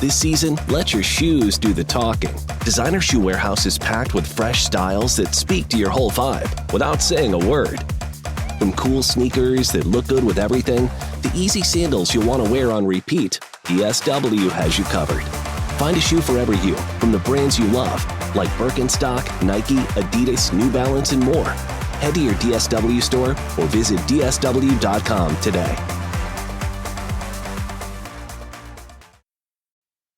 This season, let your shoes do the talking. Designer Shoe Warehouse is packed with fresh styles that speak to your whole vibe without saying a word. From cool sneakers that look good with everything, to easy sandals you'll want to wear on repeat, DSW has you covered. Find a shoe for every you from the brands you love, like Birkenstock, Nike, Adidas, New Balance, and more. Head to your DSW store or visit dsw.com today.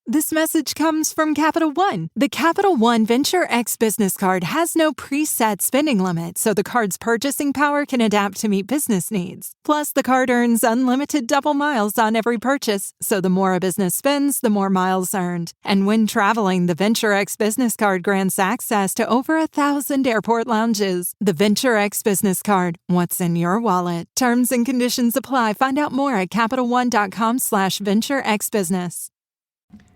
This message comes from Capital One. The Capital One Venture X business card has no preset spending limit, so the card's purchasing power can adapt to meet business needs. Plus, the card earns unlimited double miles on every purchase, so the more a business spends, the more miles earned. And when traveling, the Venture X business card grants access to over 1,000 airport lounges. The Venture X business card. What's in your wallet? Terms and conditions apply. Find out more at CapitalOne.com/VentureXBusiness.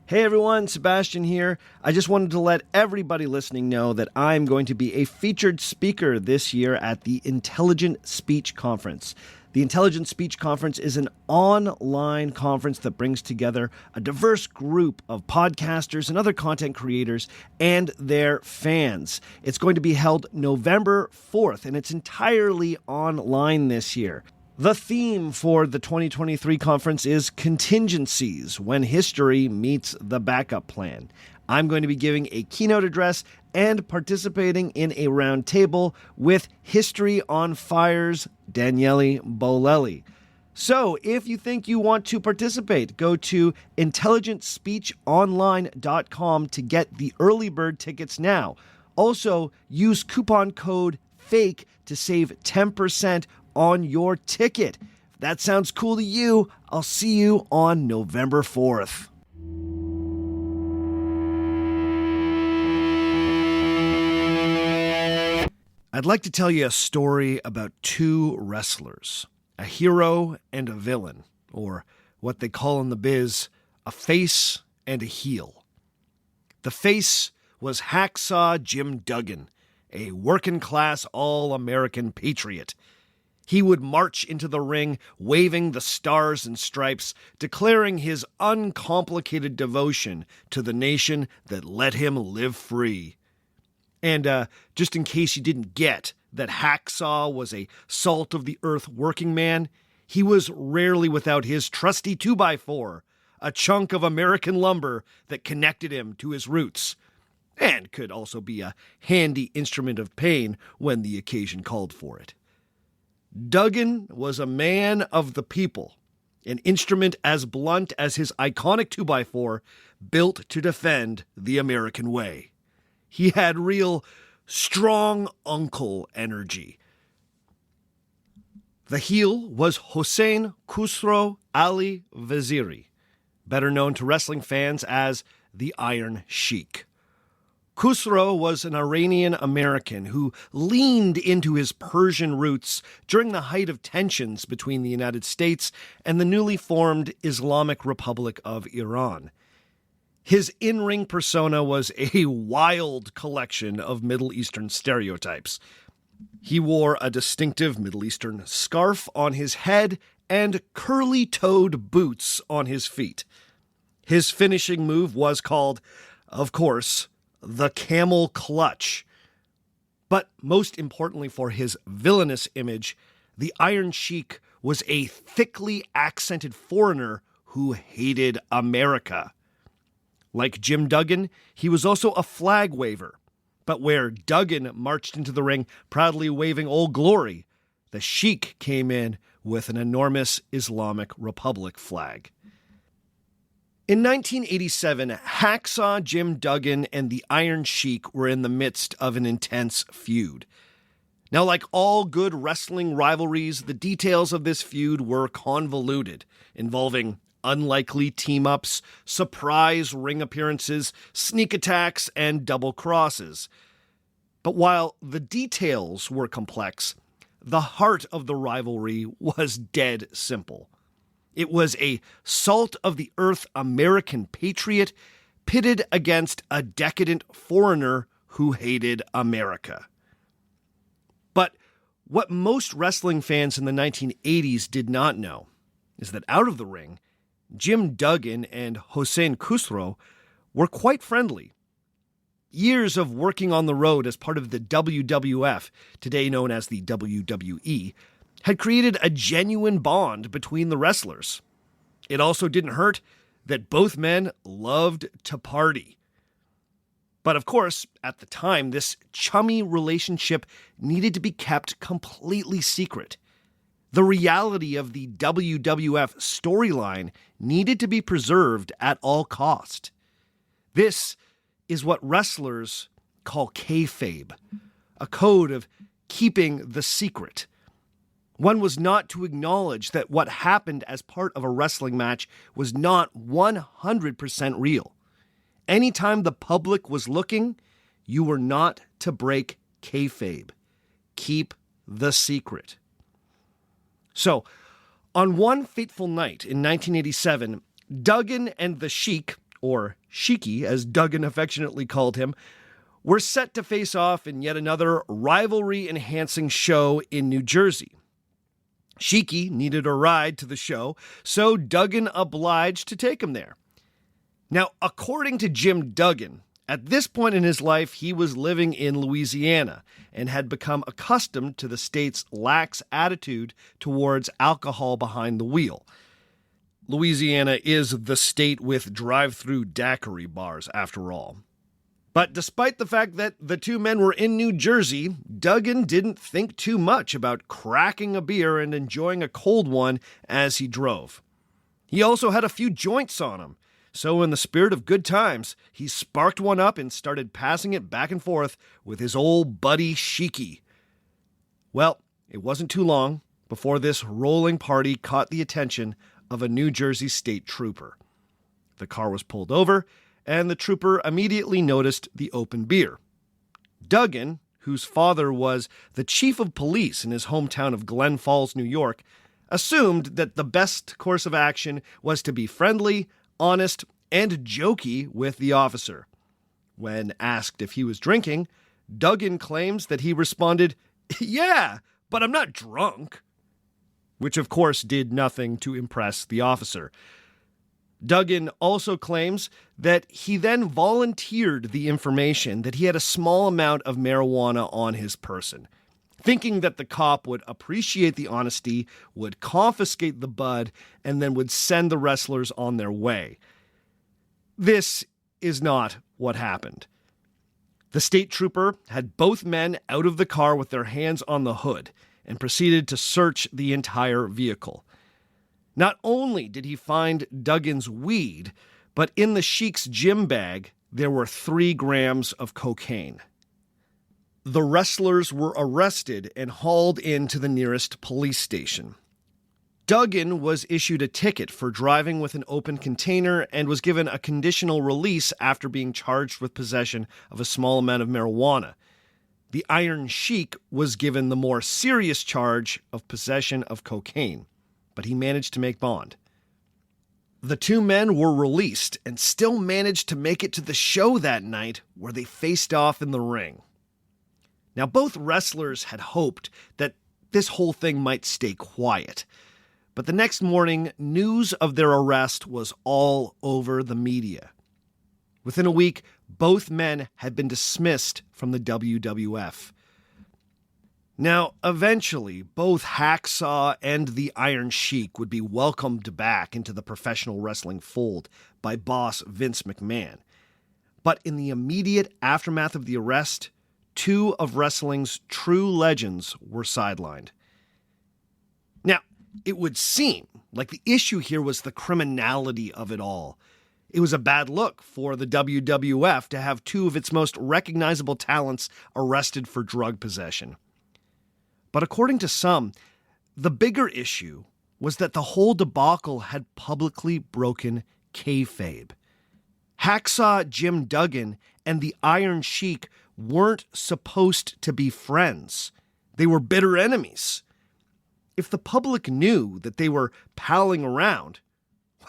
Hey everyone, Sebastian here. I just wanted to let everybody listening know that I'm going to be a featured speaker this year at the Intelligent Speech Conference. The Intelligent Speech Conference is an online conference that brings together a diverse group of podcasters and other content creators and their fans. It's going to be held November 4th, and it's entirely online this year. The theme for the 2023 conference is contingencies, when history meets the backup plan. I'm going to be giving a keynote address and participating in a roundtable with History on Fire's Daniele Bolelli. So if you think you want to participate, go to intelligentspeechonline.com to get the early bird tickets now. Also, use coupon code FAKE to save 10% on your ticket. If that sounds cool to you, I'll see you on November 4th. I'd like to tell you a story about two wrestlers, a hero and a villain, or what they call in the biz, a face and a heel. The face was Hacksaw Jim Duggan, a working-class all-American patriot. He would march into the ring, waving the stars and stripes, declaring his uncomplicated devotion to the nation that let him live free. And just in case you didn't get that Hacksaw was a salt-of-the-earth working man, he was rarely without his trusty 2x4, a chunk of American lumber that connected him to his roots, and could also be a handy instrument of pain when the occasion called for it. Duggan was a man of the people, an instrument as blunt as his iconic 2x4, built to defend the American way. He had real strong uncle energy. The heel was Hossein Khusro Ali Vaziri, better known to wrestling fans as the Iron Sheik. Khusro was an Iranian-American who leaned into his Persian roots during the height of tensions between the United States and the newly formed Islamic Republic of Iran. His in-ring persona was a wild collection of Middle Eastern stereotypes. He wore a distinctive Middle Eastern scarf on his head and curly-toed boots on his feet. His finishing move was called, of course, the camel clutch. But most importantly for his villainous image, the Iron Sheik was a thickly accented foreigner who hated America. Like Jim Duggan, he was also a flag waver. But where Duggan marched into the ring proudly waving Old Glory, the Sheik came in with an enormous Islamic Republic flag. In 1987, Hacksaw Jim Duggan and the Iron Sheik were in the midst of an intense feud. Now, like all good wrestling rivalries, the details of this feud were convoluted, involving unlikely team-ups, surprise ring appearances, sneak attacks, and double crosses. But while the details were complex, the heart of the rivalry was dead simple. It was a salt-of-the-earth American patriot pitted against a decadent foreigner who hated America. But what most wrestling fans in the 1980s did not know is that out of the ring, Jim Duggan and Hossein Khusro were quite friendly. Years of working on the road as part of the WWF, today known as the WWE, had created a genuine bond between the wrestlers. It also didn't hurt that both men loved to party. But of course, at the time, this chummy relationship needed to be kept completely secret. The reality of the WWF storyline needed to be preserved at all cost. This is what wrestlers call kayfabe, a code of keeping the secret. One was not to acknowledge that what happened as part of a wrestling match was not 100% real. Anytime the public was looking, you were not to break kayfabe. Keep the secret. So, on one fateful night in 1987, Duggan and the Sheik, or Sheiky as Duggan affectionately called him, were set to face off in yet another rivalry-enhancing show in New Jersey. Sheiky needed a ride to the show, so Duggan obliged to take him there. Now, according to Jim Duggan, at this point in his life, he was living in Louisiana and had become accustomed to the state's lax attitude towards alcohol behind the wheel. Louisiana is the state with drive-through daiquiri bars, after all. But despite the fact that the two men were in New Jersey, Duggan didn't think too much about cracking a beer and enjoying a cold one as he drove. He also had a few joints on him, so in the spirit of good times, he sparked one up and started passing it back and forth with his old buddy Sheiky. Well, it wasn't too long before this rolling party caught the attention of a New Jersey state trooper. The car was pulled over, and the trooper immediately noticed the open beer. Duggan, whose father was the chief of police in his hometown of Glen Falls, New York, assumed that the best course of action was to be friendly, honest, and jokey with the officer. When asked if he was drinking, Duggan claims that he responded, "Yeah, but I'm not drunk," which of course did nothing to impress the officer. Duggan also claims that he then volunteered the information that he had a small amount of marijuana on his person, thinking that the cop would appreciate the honesty, would confiscate the bud, and then would send the wrestlers on their way. This is not what happened. The state trooper had both men out of the car with their hands on the hood and proceeded to search the entire vehicle. Not only did he find Duggan's weed, but in the Sheik's gym bag, there were 3 grams of cocaine. The wrestlers were arrested and hauled into the nearest police station. Duggan was issued a ticket for driving with an open container and was given a conditional release after being charged with possession of a small amount of marijuana. The Iron Sheik was given the more serious charge of possession of cocaine, but he managed to make bond. The two men were released and still managed to make it to the show that night, where they faced off in the ring. Now, both wrestlers had hoped that this whole thing might stay quiet, but the next morning, news of their arrest was all over the media. Within a week, both men had been dismissed from the WWF. Now, eventually, both Hacksaw and the Iron Sheik would be welcomed back into the professional wrestling fold by boss Vince McMahon. But in the immediate aftermath of the arrest, 2 of wrestling's true legends were sidelined. Now, it would seem like the issue here was the criminality of it all. It was a bad look for the WWF to have 2 of its most recognizable talents arrested for drug possession. But according to some, the bigger issue was that the whole debacle had publicly broken kayfabe. Hacksaw Jim Duggan and the Iron Sheik weren't supposed to be friends. They were bitter enemies. If the public knew that they were palling around,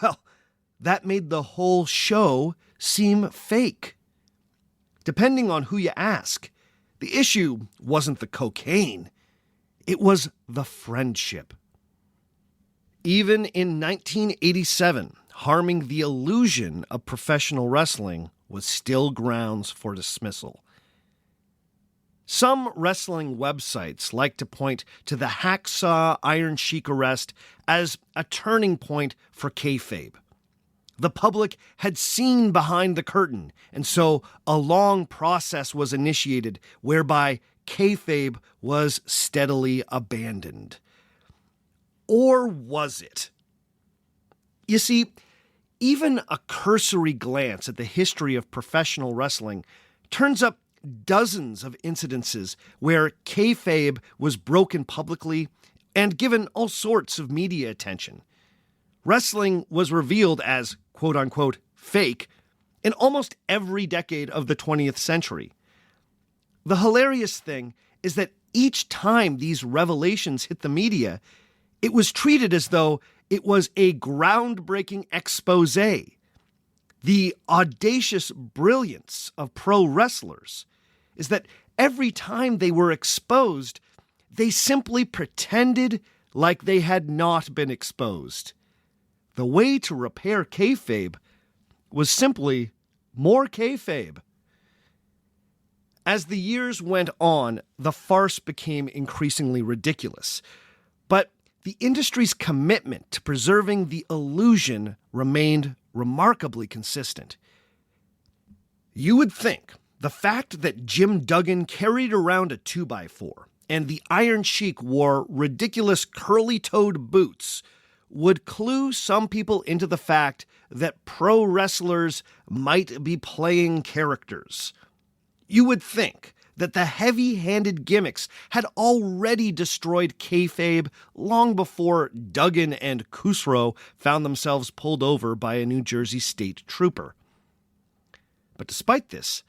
well, that made the whole show seem fake. Depending on who you ask, the issue wasn't the cocaine. It was the friendship. Even in 1987, harming the illusion of professional wrestling was still grounds for dismissal. Some wrestling websites like to point to the Hacksaw Iron Sheik arrest as a turning point for kayfabe. The public had seen behind the curtain, and so a long process was initiated whereby kayfabe was steadily abandoned. Or was it? You see, even a cursory glance at the history of professional wrestling turns up dozens of incidences where kayfabe was broken publicly and given all sorts of media attention. Wrestling was revealed as quote-unquote fake in almost every decade of the 20th century. The hilarious thing is that each time these revelations hit the media, it was treated as though it was a groundbreaking expose. The audacious brilliance of pro wrestlers is that every time they were exposed, they simply pretended like they had not been exposed. The way to repair kayfabe was simply more kayfabe. As the years went on, the farce became increasingly ridiculous. But the industry's commitment to preserving the illusion remained remarkably consistent. You would think the fact that Jim Duggan carried around a 2x4 and the Iron Sheik wore ridiculous curly-toed boots would clue some people into the fact that pro wrestlers might be playing characters. You would think that the heavy-handed gimmicks had already destroyed kayfabe long before Duggan and Khusro found themselves pulled over by a New Jersey state trooper. But despite this,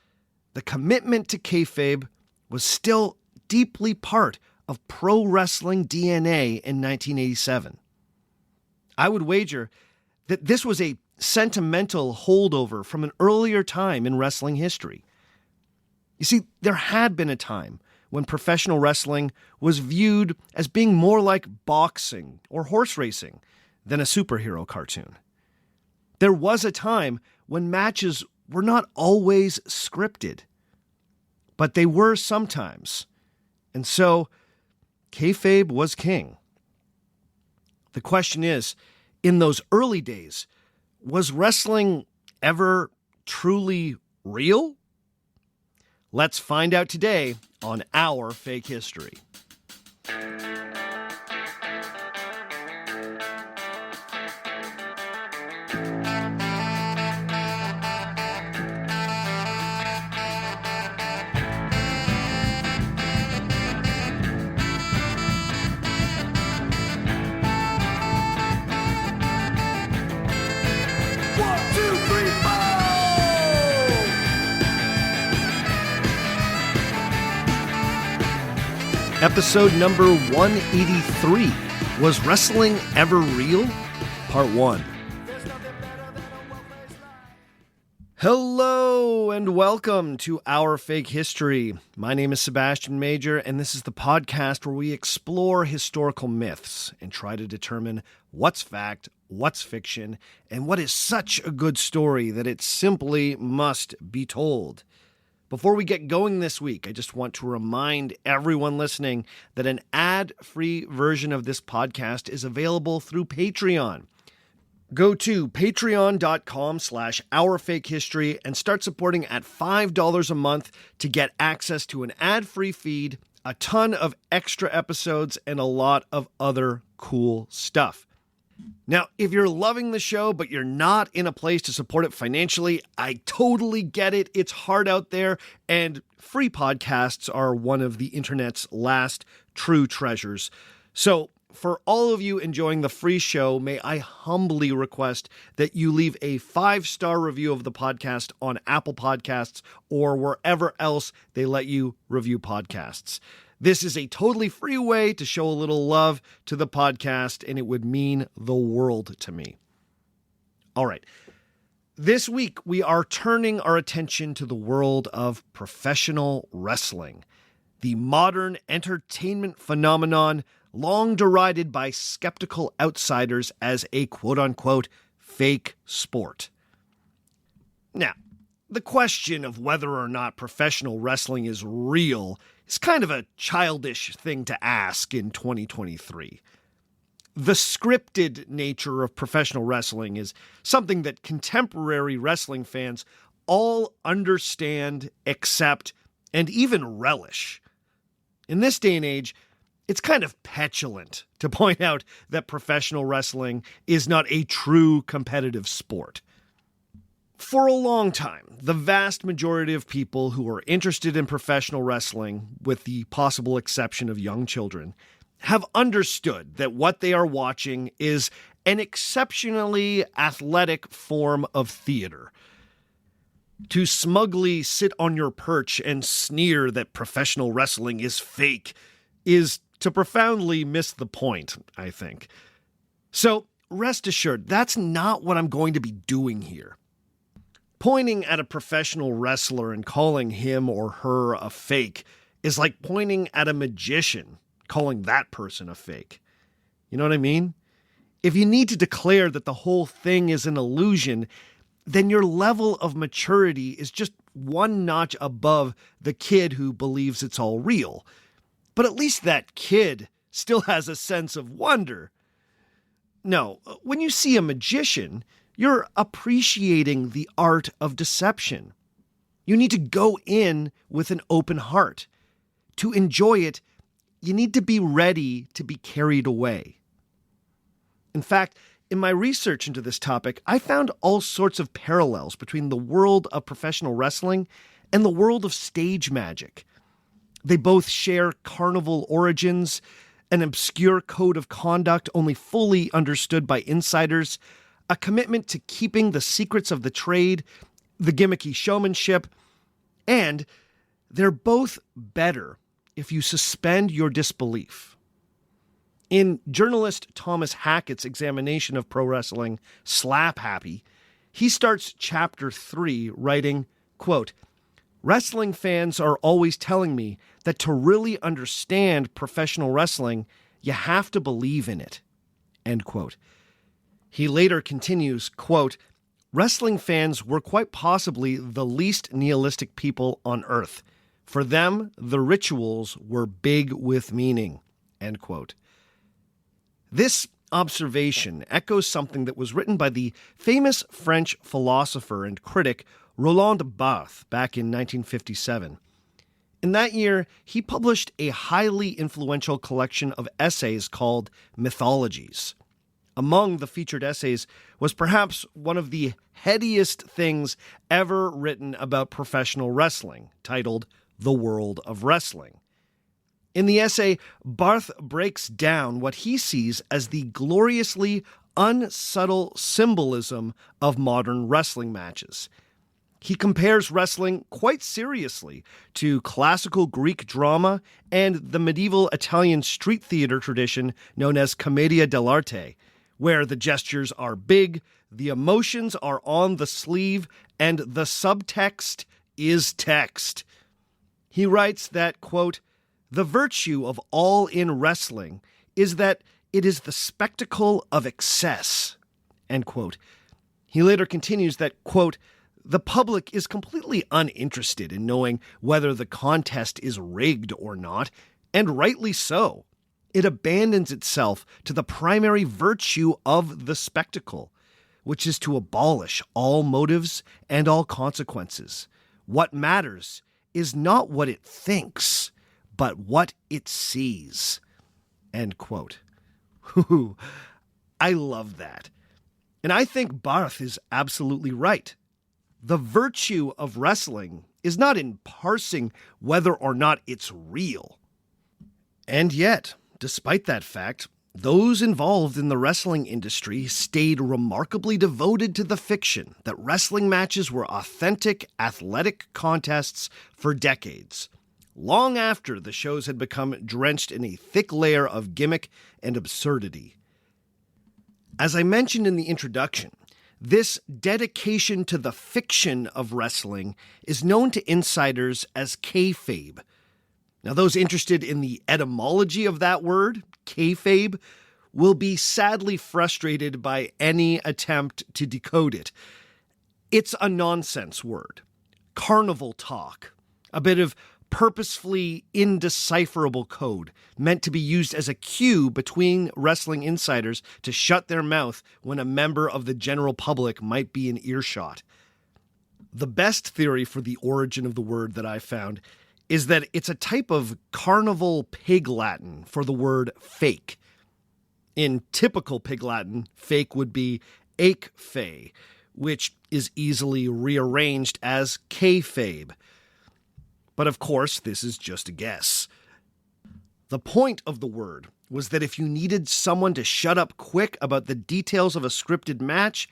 the commitment to kayfabe was still deeply part of pro wrestling DNA in 1987. I would wager that this was a sentimental holdover from an earlier time in wrestling history. You see, there had been a time when professional wrestling was viewed as being more like boxing or horse racing than a superhero cartoon. There was a time when matches were not always scripted, but they were sometimes. And so, kayfabe was king. The question is, in those early days, was wrestling ever truly real? Let's find out today on Our Fake History. Episode number 183, Was Wrestling Ever Real? Part 1. Hello and welcome to Our Fake History. My name is Sebastian Major, and this is the podcast where we explore historical myths and try to determine what's fact, what's fiction, and what is such a good story that it simply must be told. Before we get going this week, I just want to remind everyone listening that an ad-free version of this podcast is available through Patreon. Go to patreon.com/OurFakeHistory and start supporting at $5 a month to get access to an ad-free feed, a ton of extra episodes, and a lot of other cool stuff. Now, if you're loving the show, but you're not in a place to support it financially, I totally get it. It's hard out there, and free podcasts are one of the internet's last true treasures. So, for all of you enjoying the free show, may I humbly request that you leave a 5-star review of the podcast on Apple Podcasts or wherever else they let you review podcasts. This is a totally free way to show a little love to the podcast, and it would mean the world to me. All right. This week, we are turning our attention to the world of professional wrestling, the modern entertainment phenomenon long derided by skeptical outsiders as a quote-unquote fake sport. Now, the question of whether or not professional wrestling is real is kind of a childish thing to ask in 2023. The scripted nature of professional wrestling is something that contemporary wrestling fans all understand, accept, and even relish. In this day and age, it's kind of petulant to point out that professional wrestling is not a true competitive sport. For a long time, the vast majority of people who are interested in professional wrestling, with the possible exception of young children, have understood that what they are watching is an exceptionally athletic form of theater. To smugly sit on your perch and sneer that professional wrestling is fake is to profoundly miss the point, I think. So rest assured, that's not what I'm going to be doing here. Pointing at a professional wrestler and calling him or her a fake is like pointing at a magician, calling that person a fake. You know what I mean? If you need to declare that the whole thing is an illusion, then your level of maturity is just one notch above the kid who believes it's all real. But at least that kid still has a sense of wonder. No, when you see a magician, you're appreciating the art of deception. You need to go in with an open heart. To enjoy it, you need to be ready to be carried away. In fact, in my research into this topic, I found all sorts of parallels between the world of professional wrestling and the world of stage magic. They both share carnival origins, an obscure code of conduct only fully understood by insiders, a commitment to keeping the secrets of the trade, the gimmicky showmanship, and they're both better if you suspend your disbelief. In journalist Thomas Hackett's examination of pro wrestling, Slap Happy, he starts chapter 3 writing, quote, "Wrestling fans are always telling me that to really understand professional wrestling, you have to believe in it." End quote. He later continues, quote, "Wrestling fans were quite possibly the least nihilistic people on earth. For them, the rituals were big with meaning." End quote. This observation echoes something that was written by the famous French philosopher and critic Roland Barthes back in 1957. In that year, he published a highly influential collection of essays called Mythologies. Among the featured essays was perhaps one of the headiest things ever written about professional wrestling, titled The World of Wrestling. In the essay, Barthes breaks down what he sees as the gloriously unsubtle symbolism of modern wrestling matches. He compares wrestling quite seriously to classical Greek drama and the medieval Italian street theater tradition known as commedia dell'arte, where the gestures are big, the emotions are on the sleeve, and the subtext is text. He writes that, quote, "The virtue of all in wrestling is that it is the spectacle of excess." End quote. He later continues that, quote, "The public is completely uninterested in knowing whether the contest is rigged or not, and rightly so. It abandons itself to the primary virtue of the spectacle, which is to abolish all motives and all consequences. What matters is not what it thinks, but what it sees." End quote. I love that. And I think Barthes is absolutely right. The virtue of wrestling is not in parsing whether or not it's real. And yet, despite that fact, those involved in the wrestling industry stayed remarkably devoted to the fiction that wrestling matches were authentic, athletic contests for decades, long after the shows had become drenched in a thick layer of gimmick and absurdity. As I mentioned in the introduction, this dedication to the fiction of wrestling is known to insiders as kayfabe. Now, those interested in the etymology of that word, kayfabe, will be sadly frustrated by any attempt to decode it. It's a nonsense word. Carnival talk. A bit of purposefully indecipherable code meant to be used as a cue between wrestling insiders to shut their mouth when a member of the general public might be in earshot. The best theory for the origin of the word that I found is that it's a type of carnival pig Latin for the word fake. In typical pig Latin, fake would be ache fe, which is easily rearranged as kayfabe. But of course, this is just a guess. The point of the word was that if you needed someone to shut up quick about the details of a scripted match,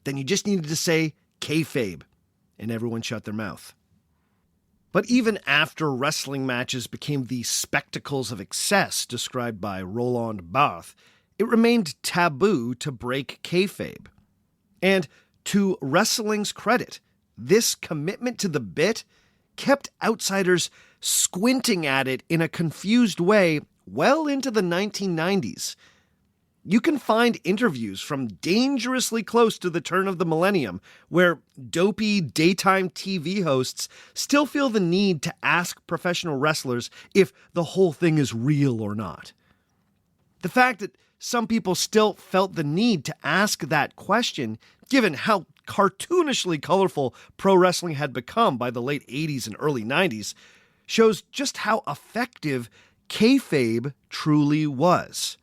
then you just needed to say kayfabe, and everyone shut their mouth. But even after wrestling matches became the spectacles of excess described by Roland Barthes, it remained taboo to break kayfabe. And to wrestling's credit, this commitment to the bit kept outsiders squinting at it in a confused way well into the 1990s. You can find interviews from dangerously close to the turn of the millennium where dopey daytime TV hosts still feel the need to ask professional wrestlers if the whole thing is real or not. The fact that some people still felt the need to ask that question, given how cartoonishly colorful pro wrestling had become by the late 80s and early 90s, shows just how effective kayfabe truly was.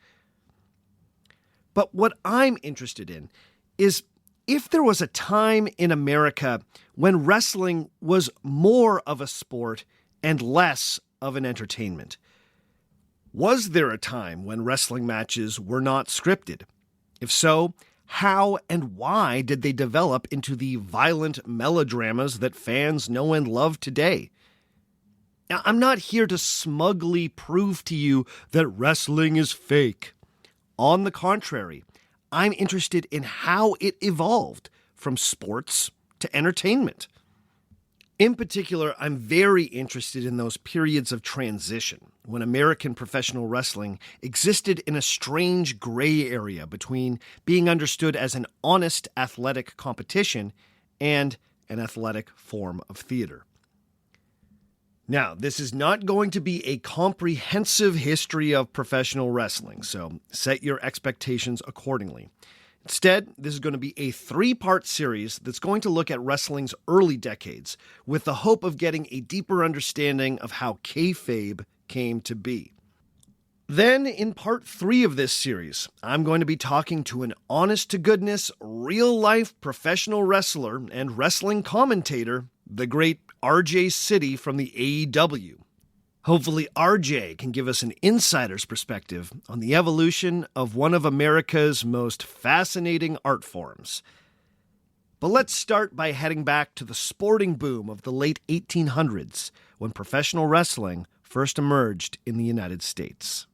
But what I'm interested in is if there was a time in America when wrestling was more of a sport and less of an entertainment. Was there a time when wrestling matches were not scripted? If so, how and why did they develop into the violent melodramas that fans know and love today? Now, I'm not here to smugly prove to you that wrestling is fake. On the contrary, I'm interested in how it evolved from sports to entertainment. In particular, I'm very interested in those periods of transition when American professional wrestling existed in a strange gray area between being understood as an honest athletic competition and an athletic form of theater. Now, this is not going to be a comprehensive history of professional wrestling, so set your expectations accordingly. Instead, this is going to be a 3-part series that's going to look at wrestling's early decades with the hope of getting a deeper understanding of how kayfabe came to be. Then, in part 3 of this series, I'm going to be talking to an honest-to-goodness, real-life professional wrestler and wrestling commentator, the great RJ City from the AEW. Hopefully RJ can give us an insider's perspective on the evolution of one of America's most fascinating art forms. But let's start by heading back to the sporting boom of the late 1800s, when professional wrestling first emerged in the United States.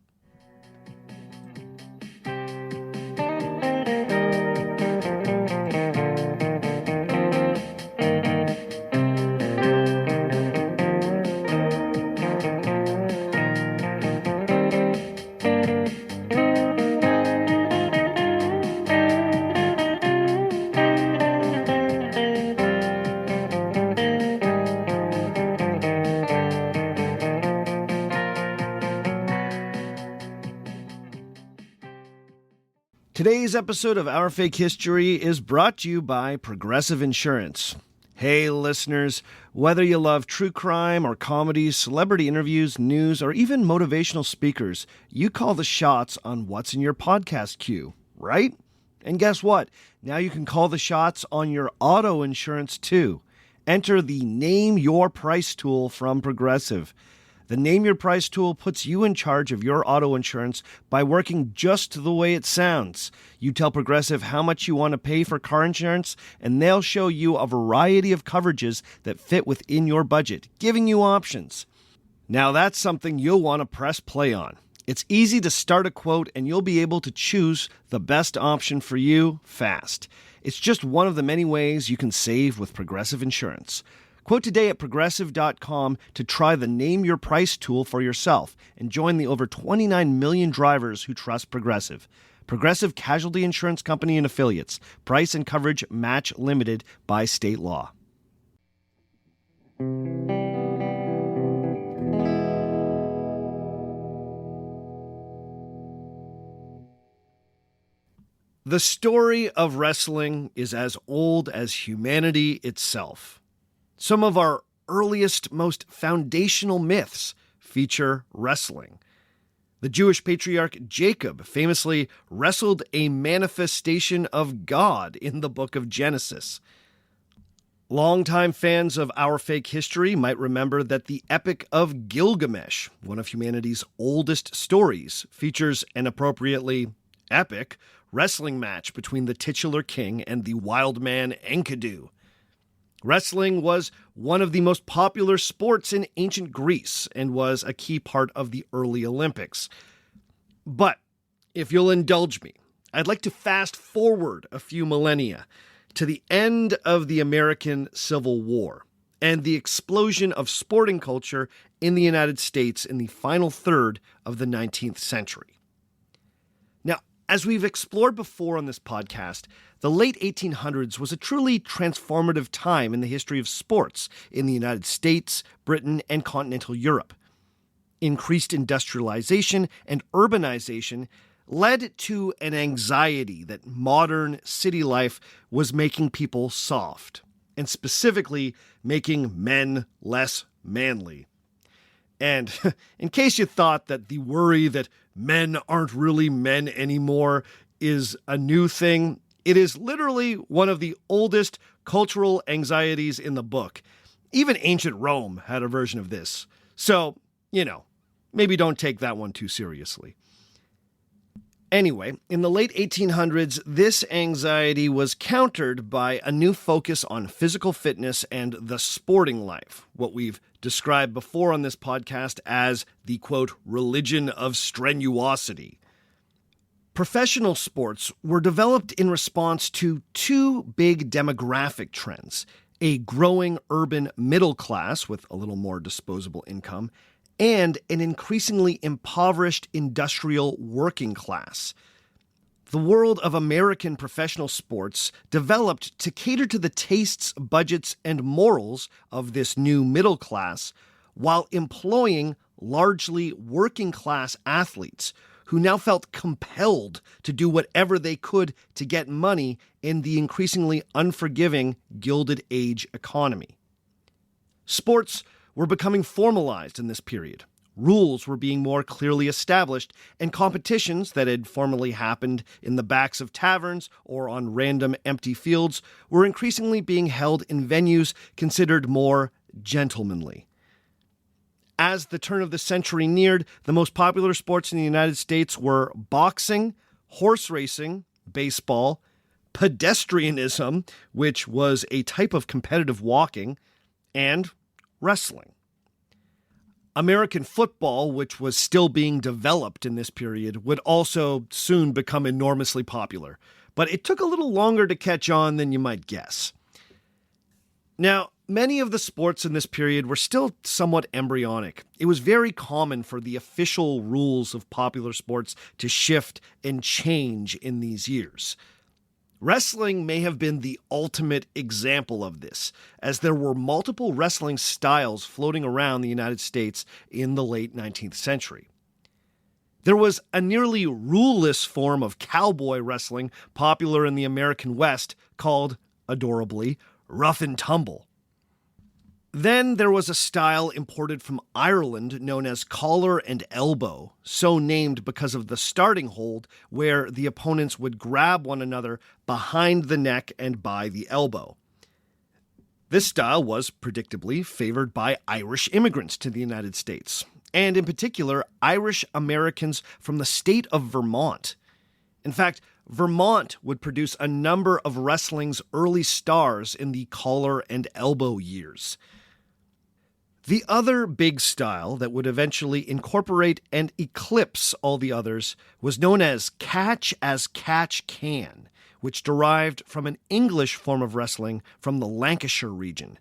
Today's episode of Our Fake History is brought to you by Progressive Insurance. Hey, listeners, whether you love true crime or comedies, celebrity interviews, news, or even motivational speakers, you call the shots on what's in your podcast queue, right? And guess what? Now you can call the shots on your auto insurance too. Enter the Name Your Price tool from Progressive. The Name Your Price tool puts you in charge of your auto insurance by working just the way it sounds. You tell Progressive how much you want to pay for car insurance, and they'll show you a variety of coverages that fit within your budget, giving you options. Now that's something you'll want to press play on. It's easy to start a quote, and you'll be able to choose the best option for you fast. It's just one of the many ways you can save with Progressive Insurance. Quote today at Progressive.com to try the Name Your Price tool for yourself and join the over 29 million drivers who trust Progressive. Progressive Casualty Insurance Company and Affiliates. Price and coverage match limited by state law. The story of wrestling is as old as humanity itself. Some of our earliest, most foundational myths feature wrestling. The Jewish patriarch Jacob famously wrestled a manifestation of God in the book of Genesis. Longtime fans of Our Fake History might remember that the Epic of Gilgamesh, one of humanity's oldest stories, features an appropriately epic wrestling match between the titular king and the wild man Enkidu. Wrestling was one of the most popular sports in ancient Greece and was a key part of the early Olympics. But if you'll indulge me, I'd like to fast forward a few millennia to the end of the American Civil War and the explosion of sporting culture in the United States in the final third of the 19th century. Now, as we've explored before on this podcast, the late 1800s was a truly transformative time in the history of sports in the United States, Britain, and continental Europe. Increased industrialization and urbanization led to an anxiety that modern city life was making people soft, and specifically making men less manly. And in case you thought that the worry that men aren't really men anymore is a new thing, it is literally one of the oldest cultural anxieties in the book. Even ancient Rome had a version of this. So, maybe don't take that one too seriously. Anyway, in the late 1800s, this anxiety was countered by a new focus on physical fitness and the sporting life, what we've described before on this podcast as the, quote, religion of strenuosity. Professional sports were developed in response to two big demographic trends: a growing urban middle class with a little more disposable income, and an increasingly impoverished industrial working class. The world of American professional sports developed to cater to the tastes, budgets, and morals of this new middle class, while employing largely working-class athletes who now felt compelled to do whatever they could to get money in the increasingly unforgiving Gilded Age economy. Sports were becoming formalized in this period. Rules were being more clearly established, and competitions that had formerly happened in the backs of taverns or on random empty fields were increasingly being held in venues considered more gentlemanly. As the turn of the century neared, the most popular sports in the United States were boxing, horse racing, baseball, pedestrianism, which was a type of competitive walking, and wrestling. American football, which was still being developed in this period, would also soon become enormously popular, but it took a little longer to catch on than you might guess. Now, many of the sports in this period were still somewhat embryonic. It was very common for the official rules of popular sports to shift and change in these years. Wrestling may have been the ultimate example of this, as there were multiple wrestling styles floating around the United States in the late 19th century. There was a nearly ruleless form of cowboy wrestling popular in the American West called, adorably, rough and tumble. Then there was a style imported from Ireland known as collar and elbow, so named because of the starting hold where the opponents would grab one another behind the neck and by the elbow. This style was predictably favored by Irish immigrants to the United States, and in particular, Irish Americans from the state of Vermont. In fact, Vermont would produce a number of wrestling's early stars in the collar and elbow years. The other big style that would eventually incorporate and eclipse all the others was known as catch can, which derived from an English form of wrestling from the Lancashire region.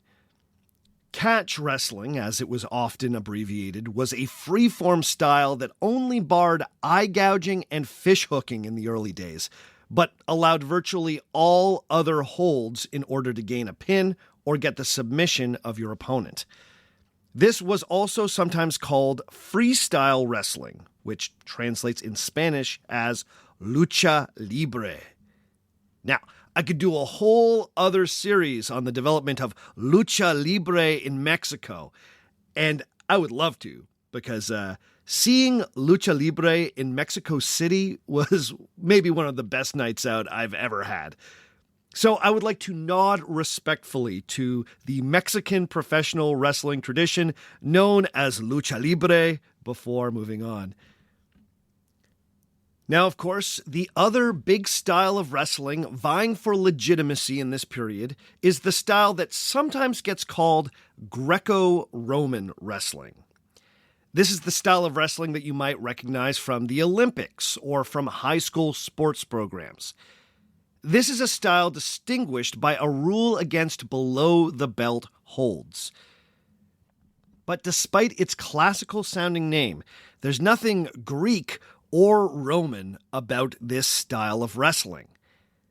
Catch wrestling, as it was often abbreviated, was a free-form style that only barred eye gouging and fish hooking in the early days, but allowed virtually all other holds in order to gain a pin or get the submission of your opponent. This was also sometimes called freestyle wrestling, which translates in Spanish as lucha libre. Now, I could do a whole other series on the development of lucha libre in Mexico, and I would love to, because seeing lucha libre in Mexico City was maybe one of the best nights out I've ever had. So I would like to nod respectfully to the Mexican professional wrestling tradition known as lucha libre before moving on. Now, of course, the other big style of wrestling vying for legitimacy in this period is the style that sometimes gets called Greco-Roman wrestling. This is the style of wrestling that you might recognize from the Olympics or from high school sports programs. This is a style distinguished by a rule against below-the-belt holds. But despite its classical-sounding name, there's nothing Greek or Roman about this style of wrestling.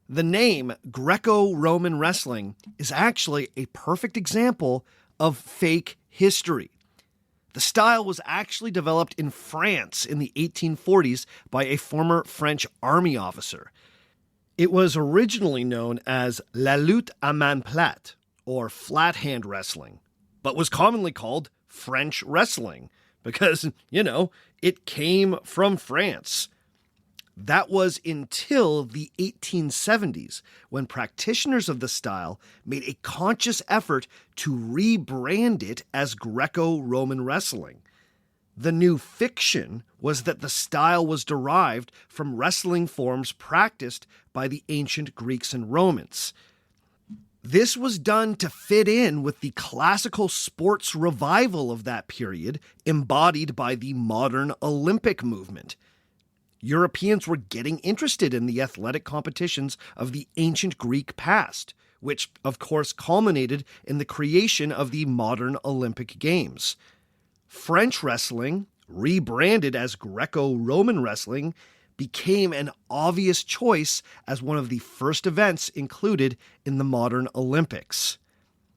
The name Greco-Roman wrestling is actually a perfect example of fake history. The style was actually developed in France in the 1840s by a former French army officer. It was originally known as la lutte à main plate, or flat hand wrestling, but was commonly called French wrestling because, it came from France. That was until the 1870s, when practitioners of the style made a conscious effort to rebrand it as Greco-Roman wrestling. The new fiction was that the style was derived from wrestling forms practiced by the ancient Greeks and Romans. This was done to fit in with the classical sports revival of that period, embodied by the modern Olympic movement. Europeans were getting interested in the athletic competitions of the ancient Greek past, which, of course, culminated in the creation of the modern Olympic Games. French wrestling, rebranded as Greco-Roman wrestling, became an obvious choice as one of the first events included in the modern Olympics.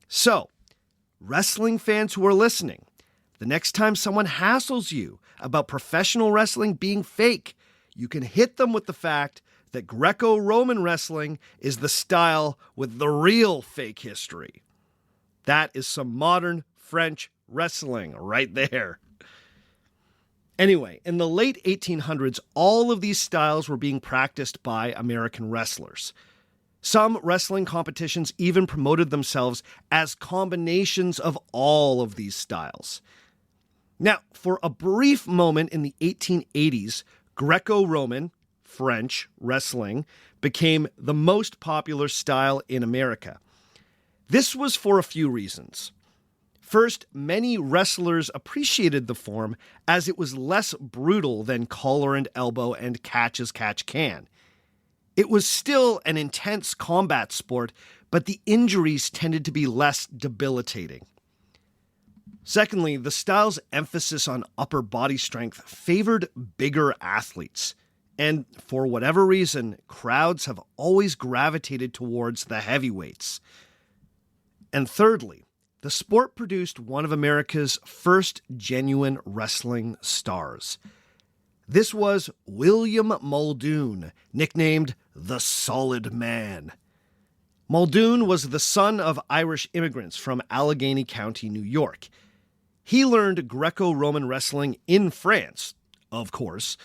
So, wrestling fans who are listening, the next time someone hassles you about professional wrestling being fake, you can hit them with the fact that Greco-Roman wrestling is the style with the real fake history. That is some modern French wrestling right there. Anyway, in the late 1800s, all of these styles were being practiced by American wrestlers. Some wrestling competitions even promoted themselves as combinations of all of these styles. Now, for a brief moment in the 1880s, Greco-Roman, French, wrestling became the most popular style in America. This was for a few reasons. First, many wrestlers appreciated the form as it was less brutal than collar and elbow and catch as catch can. It was still an intense combat sport, but the injuries tended to be less debilitating. Secondly, the style's emphasis on upper body strength favored bigger athletes. And for whatever reason, crowds have always gravitated towards the heavyweights. And thirdly, the sport produced one of America's first genuine wrestling stars. This was William Muldoon, nicknamed the Solid Man. Muldoon was the son of Irish immigrants from Allegheny County, New York. He learned Greco-Roman wrestling in France, of course,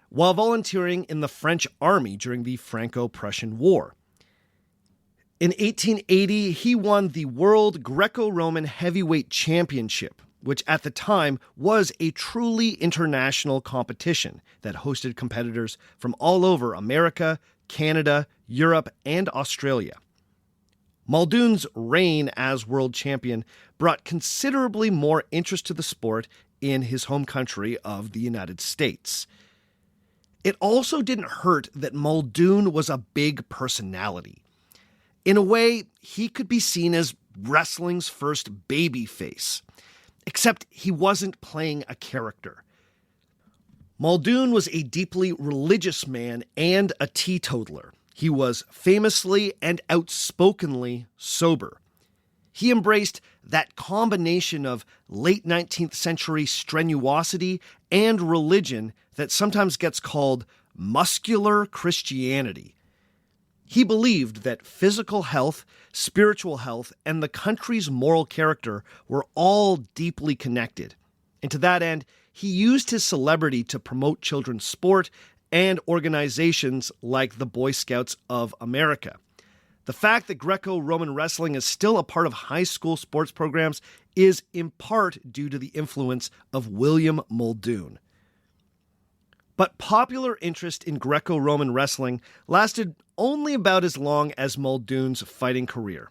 while volunteering in the French army during the Franco-Prussian War. In 1880, he won the World Greco-Roman Heavyweight Championship, which at the time was a truly international competition that hosted competitors from all over America, Canada, Europe, and Australia. Muldoon's reign as world champion brought considerably more interest to the sport in his home country of the United States. It also didn't hurt that Muldoon was a big personality. In a way, he could be seen as wrestling's first baby face. Except he wasn't playing a character. Muldoon was a deeply religious man and a teetotaler. He was famously and outspokenly sober. He embraced that combination of late 19th century strenuosity and religion that sometimes gets called muscular Christianity. He believed that physical health, spiritual health, and the country's moral character were all deeply connected. And to that end, he used his celebrity to promote children's sport and organizations like the Boy Scouts of America. The fact that Greco-Roman wrestling is still a part of high school sports programs is in part due to the influence of William Muldoon. But popular interest in Greco-Roman wrestling lasted only about as long as Muldoon's fighting career.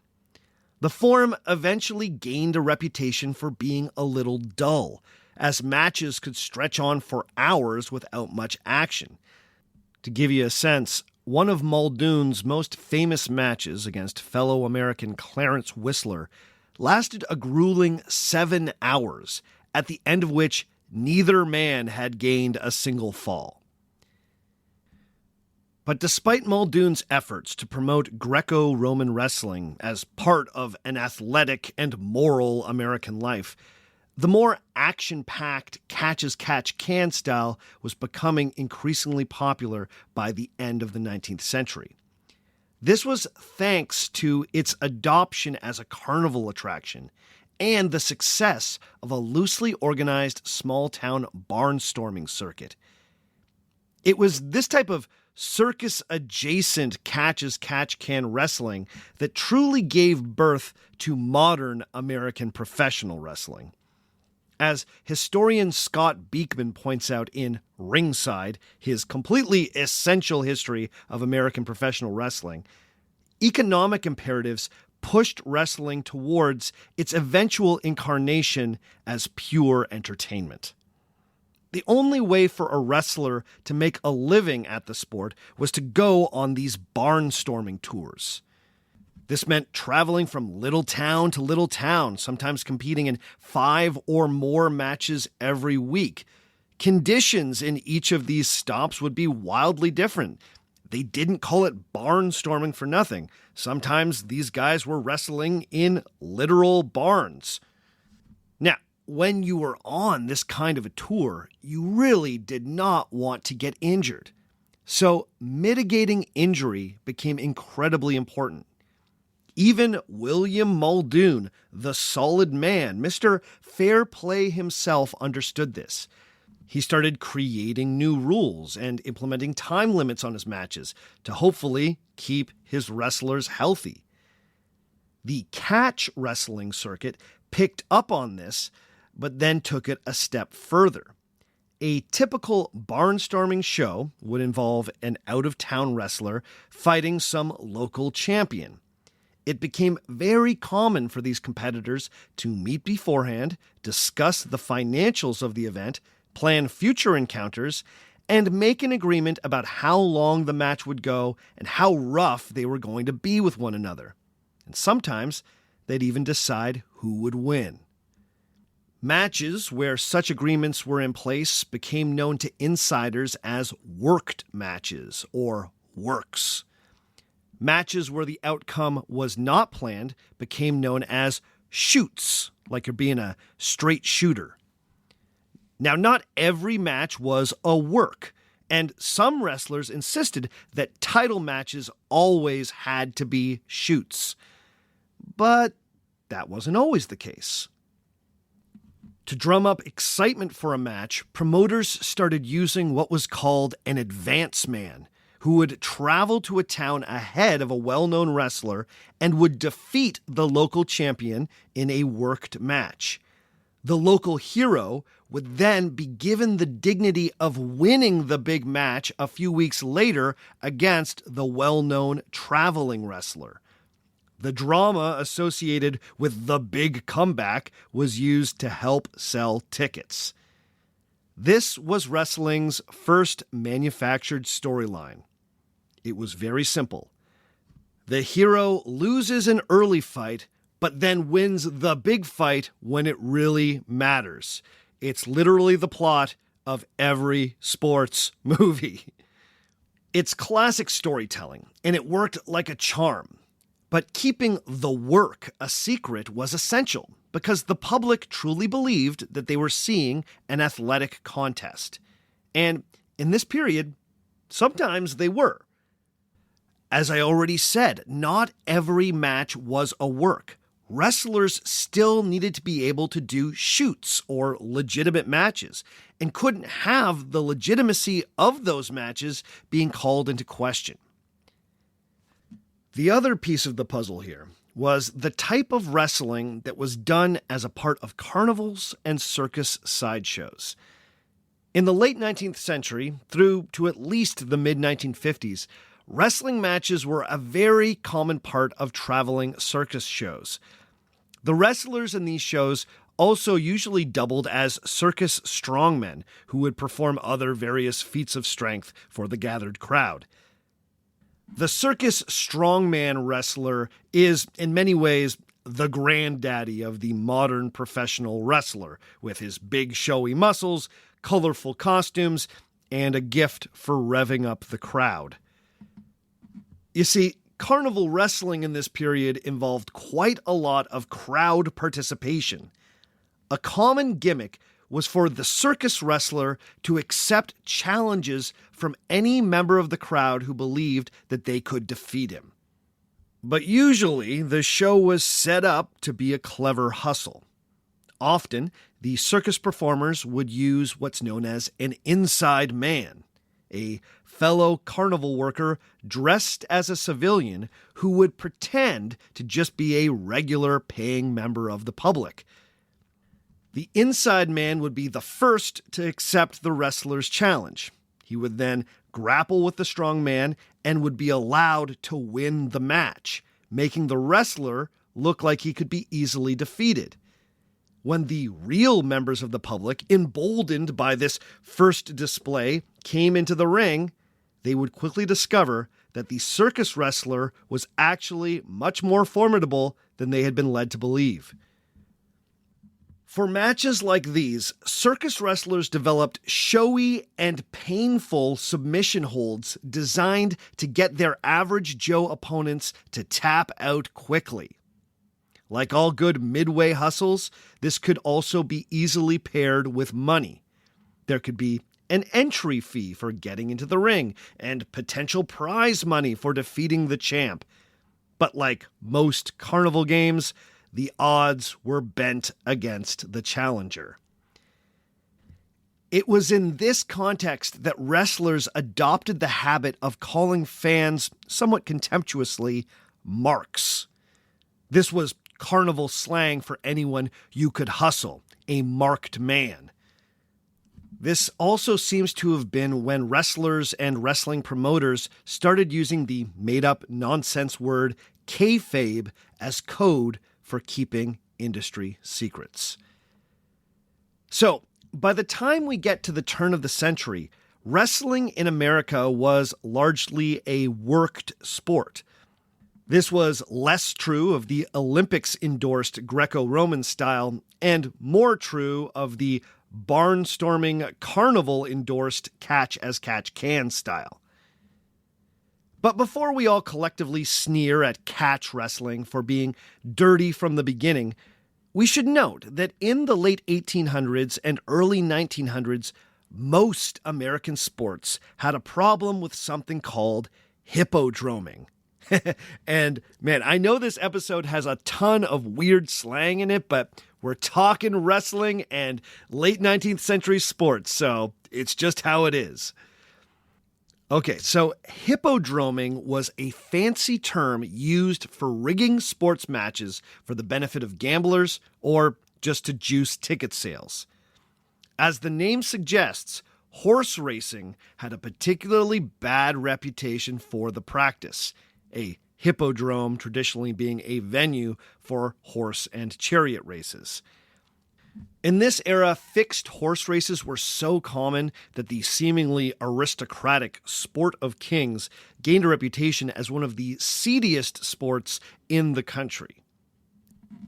The form eventually gained a reputation for being a little dull, as matches could stretch on for hours without much action. To give you a sense, one of Muldoon's most famous matches against fellow American Clarence Whistler lasted a grueling 7 hours, at the end of which neither man had gained a single fall. But despite Muldoon's efforts to promote Greco-Roman wrestling as part of an athletic and moral American life, the more action-packed catch-as-catch-can style was becoming increasingly popular by the end of the 19th century. This was thanks to its adoption as a carnival attraction and the success of a loosely organized small-town barnstorming circuit. It was this type of circus-adjacent catch-as-catch-can wrestling that truly gave birth to modern American professional wrestling. As historian Scott Beekman points out in Ringside, his completely essential history of American professional wrestling, economic imperatives pushed wrestling towards its eventual incarnation as pure entertainment. The only way for a wrestler to make a living at the sport was to go on these barnstorming tours. This meant traveling from little town to little town, sometimes competing in 5 or more matches every week. Conditions in each of these stops would be wildly different. They didn't call it barnstorming for nothing. Sometimes these guys were wrestling in literal barns. Now, when you were on this kind of a tour, you really did not want to get injured. So mitigating injury became incredibly important. Even William Muldoon, the solid man, Mr. Fair Play himself, understood this. He started creating new rules and implementing time limits on his matches to hopefully keep his wrestlers healthy. The catch wrestling circuit picked up on this, but then took it a step further. A typical barnstorming show would involve an out-of-town wrestler fighting some local champion. It became very common for these competitors to meet beforehand, discuss the financials of the event, plan future encounters, and make an agreement about how long the match would go and how rough they were going to be with one another. And sometimes they'd even decide who would win. Matches where such agreements were in place became known to insiders as worked matches or works. Matches where the outcome was not planned became known as shoots, like you're being a straight shooter. Now, not every match was a work, and some wrestlers insisted that title matches always had to be shoots. But that wasn't always the case. To drum up excitement for a match, promoters started using what was called an advance man, who would travel to a town ahead of a well-known wrestler and would defeat the local champion in a worked match. The local hero would then be given the dignity of winning the big match a few weeks later against the well-known traveling wrestler. The drama associated with the big comeback was used to help sell tickets. This was wrestling's first manufactured storyline. It was very simple. The hero loses an early fight, but then wins the big fight when it really matters. It's literally the plot of every sports movie. It's classic storytelling, and it worked like a charm. But keeping the work a secret was essential because the public truly believed that they were seeing an athletic contest. And in this period, sometimes they were. As I already said, not every match was a work. Wrestlers still needed to be able to do shoots or legitimate matches and couldn't have the legitimacy of those matches being called into question. The other piece of the puzzle here was the type of wrestling that was done as a part of carnivals and circus sideshows. In the late 19th century through to at least the mid-1950s, wrestling matches were a very common part of traveling circus shows. The wrestlers in these shows also usually doubled as circus strongmen who would perform other various feats of strength for the gathered crowd. The circus strongman wrestler is, in many ways, the granddaddy of the modern professional wrestler, with his big showy muscles, colorful costumes, and a gift for revving up the crowd. You see, carnival wrestling in this period involved quite a lot of crowd participation. A common gimmick was for the circus wrestler to accept challenges from any member of the crowd who believed that they could defeat him. But usually, the show was set up to be a clever hustle. Often, the circus performers would use what's known as an inside man, a fellow carnival worker dressed as a civilian who would pretend to just be a regular paying member of the public. The inside man would be the first to accept the wrestler's challenge. He would then grapple with the strong man and would be allowed to win the match, making the wrestler look like he could be easily defeated. When the real members of the public, emboldened by this first display, came into the ring, they would quickly discover that the circus wrestler was actually much more formidable than they had been led to believe. For matches like these, circus wrestlers developed showy and painful submission holds designed to get their average Joe opponents to tap out quickly. Like all good midway hustles, this could also be easily paired with money. There could be an entry fee for getting into the ring and potential prize money for defeating the champ. But like most carnival games, the odds were bent against the challenger. It was in this context that wrestlers adopted the habit of calling fans, somewhat contemptuously, marks. This was carnival slang for anyone you could hustle, a marked man. This also seems to have been when wrestlers and wrestling promoters started using the made-up nonsense word kayfabe as code for keeping industry secrets. So, by the time we get to the turn of the century, wrestling in America was largely a worked sport. This was less true of the Olympics-endorsed Greco-Roman style and more true of the barnstorming carnival-endorsed catch-as-catch-can style. But before we all collectively sneer at catch wrestling for being dirty from the beginning, we should note that in the late 1800s and early 1900s, most American sports had a problem with something called hippodroming. And man, I know this episode has a ton of weird slang in it, but we're talking wrestling and late 19th century sports, so it's just how it is. Okay, so hippodroming was a fancy term used for rigging sports matches for the benefit of gamblers or just to juice ticket sales. As the name suggests, horse racing had a particularly bad reputation for the practice, a hippodrome traditionally being a venue for horse and chariot races. In this era, fixed horse races were so common that the seemingly aristocratic sport of kings gained a reputation as one of the seediest sports in the country.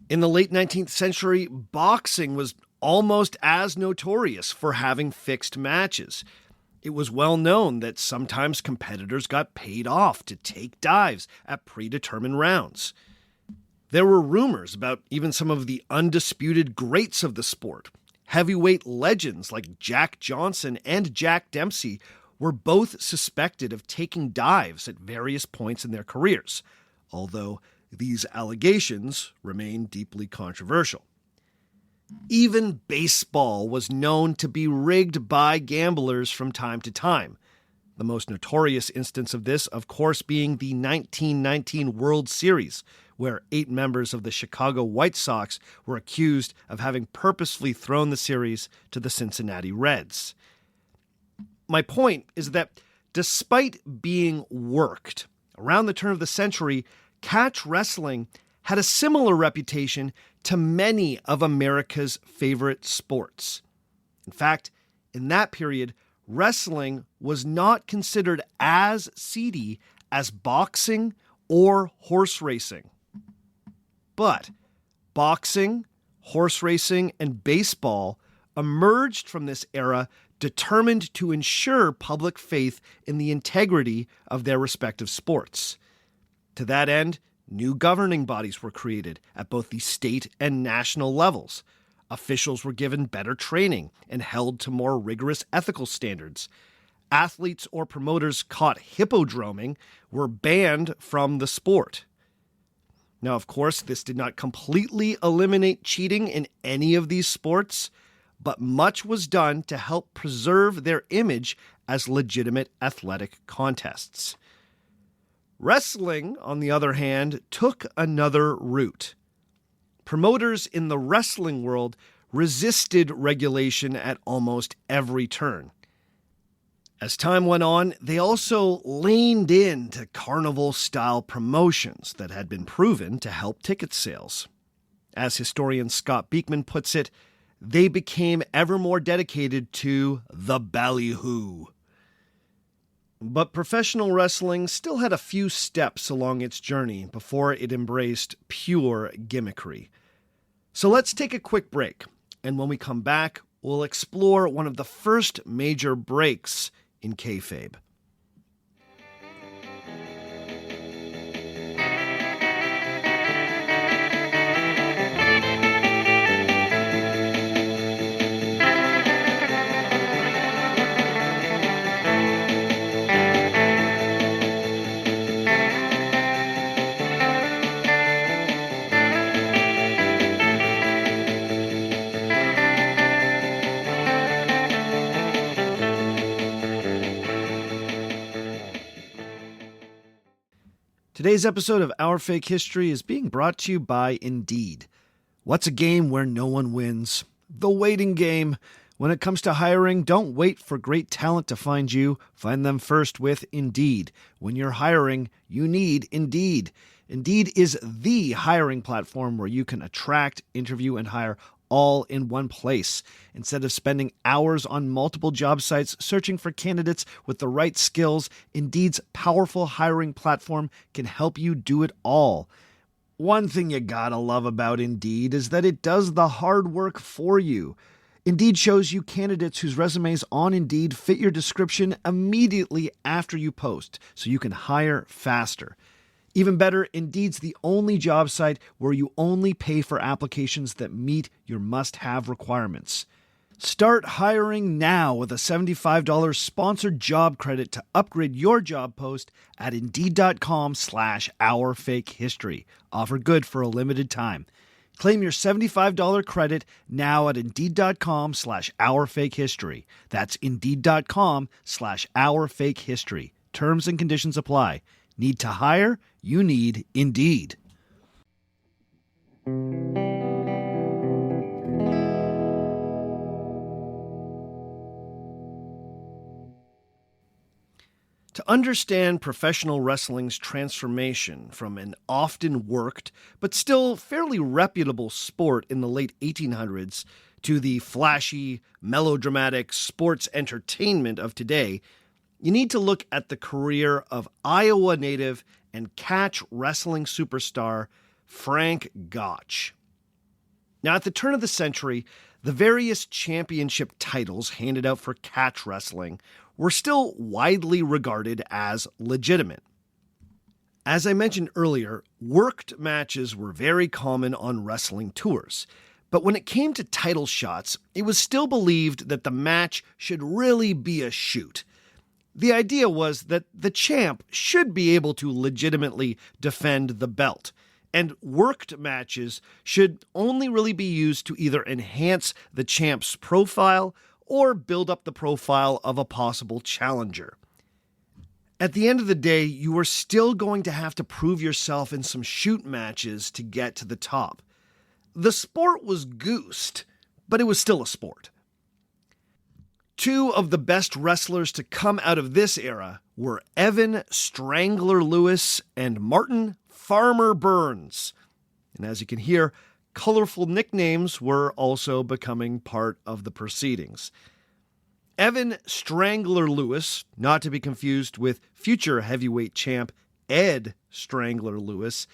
In the late 19th century, boxing was almost as notorious for having fixed matches. It was well known that sometimes competitors got paid off to take dives at predetermined rounds. There were rumors about even some of the undisputed greats of the sport. Heavyweight legends like Jack Johnson and Jack Dempsey were both suspected of taking dives at various points in their careers, although these allegations remain deeply controversial. Even baseball was known to be rigged by gamblers from time to time. The most notorious instance of this, of course, being the 1919 World Series, where 8 members of the Chicago White Sox were accused of having purposefully thrown the series to the Cincinnati Reds. My point is that despite being worked, around the turn of the century, catch wrestling had a similar reputation to many of America's favorite sports. In fact, in that period, wrestling was not considered as seedy as boxing or horse racing. But boxing, horse racing, and baseball emerged from this era determined to ensure public faith in the integrity of their respective sports. To that end, new governing bodies were created at both the state and national levels. Officials were given better training and held to more rigorous ethical standards. Athletes or promoters caught hippodroming were banned from the sport. Now, of course, this did not completely eliminate cheating in any of these sports, but much was done to help preserve their image as legitimate athletic contests. Wrestling, on the other hand, took another route. Promoters in the wrestling world resisted regulation at almost every turn. As time went on, they also leaned into carnival-style promotions that had been proven to help ticket sales. As historian Scott Beekman puts it, they became ever more dedicated to the ballyhoo. But professional wrestling still had a few steps along its journey before it embraced pure gimmickry. So let's take a quick break, and when we come back, we'll explore one of the first major breaks in kayfabe. Today's episode of Our Fake History is being brought to you by Indeed. What's a game where no one wins? The waiting game. When it comes to hiring, don't wait for great talent to find you. Find them first with Indeed. When you're hiring, you need Indeed. Indeed is the hiring platform where you can attract, interview, and hire all in one place. Instead of spending hours on multiple job sites searching for candidates with the right skills, Indeed's powerful hiring platform can help you do it all. One thing you gotta love about Indeed is that it does the hard work for you. Indeed shows you candidates whose resumes on Indeed fit your description immediately after you post, so you can hire faster. Even better, Indeed's the only job site where you only pay for applications that meet your must-have requirements. Start hiring now with a $75 sponsored job credit to upgrade your job post at Indeed.com/OurFakeHistory. Offer good for a limited time. Claim your $75 credit now at Indeed.com/OurFakeHistory. That's Indeed.com/OurFakeHistory. Terms and conditions apply. Need to hire? You need Indeed. To understand professional wrestling's transformation from an often worked but still fairly reputable sport in the late 1800s to the flashy, melodramatic sports entertainment of today, you need to look at the career of Iowa native and catch wrestling superstar Frank Gotch. Now, at the turn of the century, the various championship titles handed out for catch wrestling were still widely regarded as legitimate. As I mentioned earlier, worked matches were very common on wrestling tours. But when it came to title shots, it was still believed that the match should really be a shoot. The idea was that the champ should be able to legitimately defend the belt, and worked matches should only really be used to either enhance the champ's profile or build up the profile of a possible challenger. At the end of the day, you were still going to have to prove yourself in some shoot matches to get to the top. The sport was goosed, but it was still a sport. Two of the best wrestlers to come out of this era were Evan Strangler Lewis and Martin Farmer Burns. And as you can hear, colorful nicknames were also becoming part of the proceedings. Evan Strangler Lewis, not to be confused with future heavyweight champ Ed Strangler Lewis,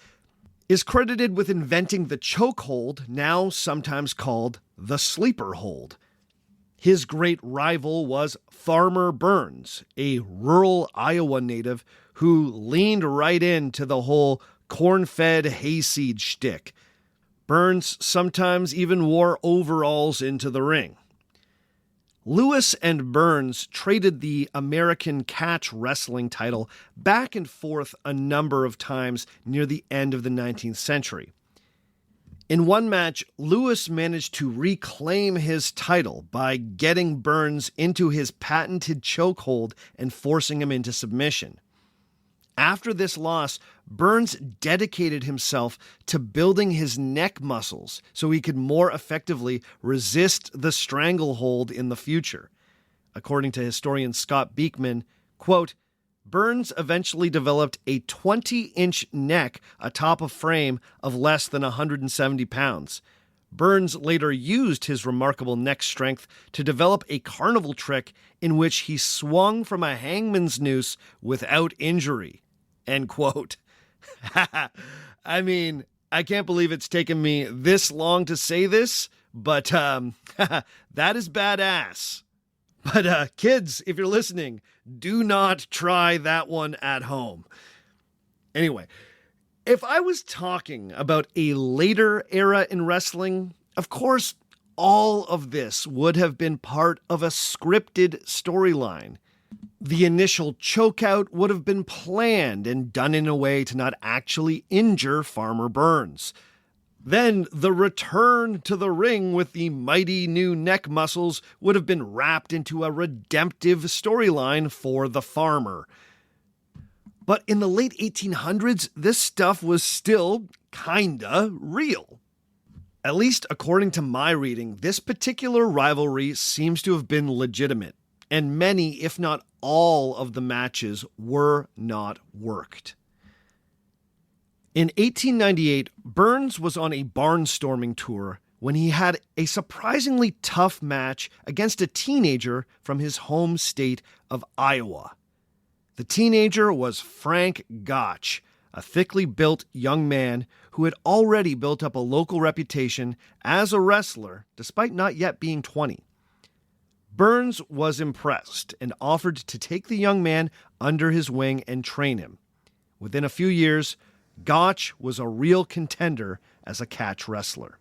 is credited with inventing the chokehold, now sometimes called the sleeper hold. His great rival was Farmer Burns, a rural Iowa native who leaned right into the whole corn-fed hayseed shtick. Burns sometimes even wore overalls into the ring. Lewis and Burns traded the American catch wrestling title back and forth a number of times near the end of the 19th century. In one match, Lewis managed to reclaim his title by getting Burns into his patented chokehold and forcing him into submission. After this loss, Burns dedicated himself to building his neck muscles so he could more effectively resist the stranglehold in the future. According to historian Scott Beekman, quote, Burns eventually developed a 20-inch neck atop a frame of less than 170 pounds. Burns later used his remarkable neck strength to develop a carnival trick in which he swung from a hangman's noose without injury. End quote. I mean, I can't believe it's taken me this long to say this, but that is badass. But kids, if you're listening, do not try that one at home. Anyway, if I was talking about a later era in wrestling, of course, all of this would have been part of a scripted storyline. The initial chokeout would have been planned and done in a way to not actually injure Farmer Burns. Then the return to the ring with the mighty new neck muscles would have been wrapped into a redemptive storyline for the farmer. But in the late 1800s, this stuff was still kinda real. At least according to my reading, this particular rivalry seems to have been legitimate, and many, if not all, of the matches were not worked. In 1898, Burns was on a barnstorming tour when he had a surprisingly tough match against a teenager from his home state of Iowa. The teenager was Frank Gotch, a thickly built young man who had already built up a local reputation as a wrestler despite not yet being 20. Burns was impressed and offered to take the young man under his wing and train him. Within a few years, Gotch was a real contender as a catch wrestler.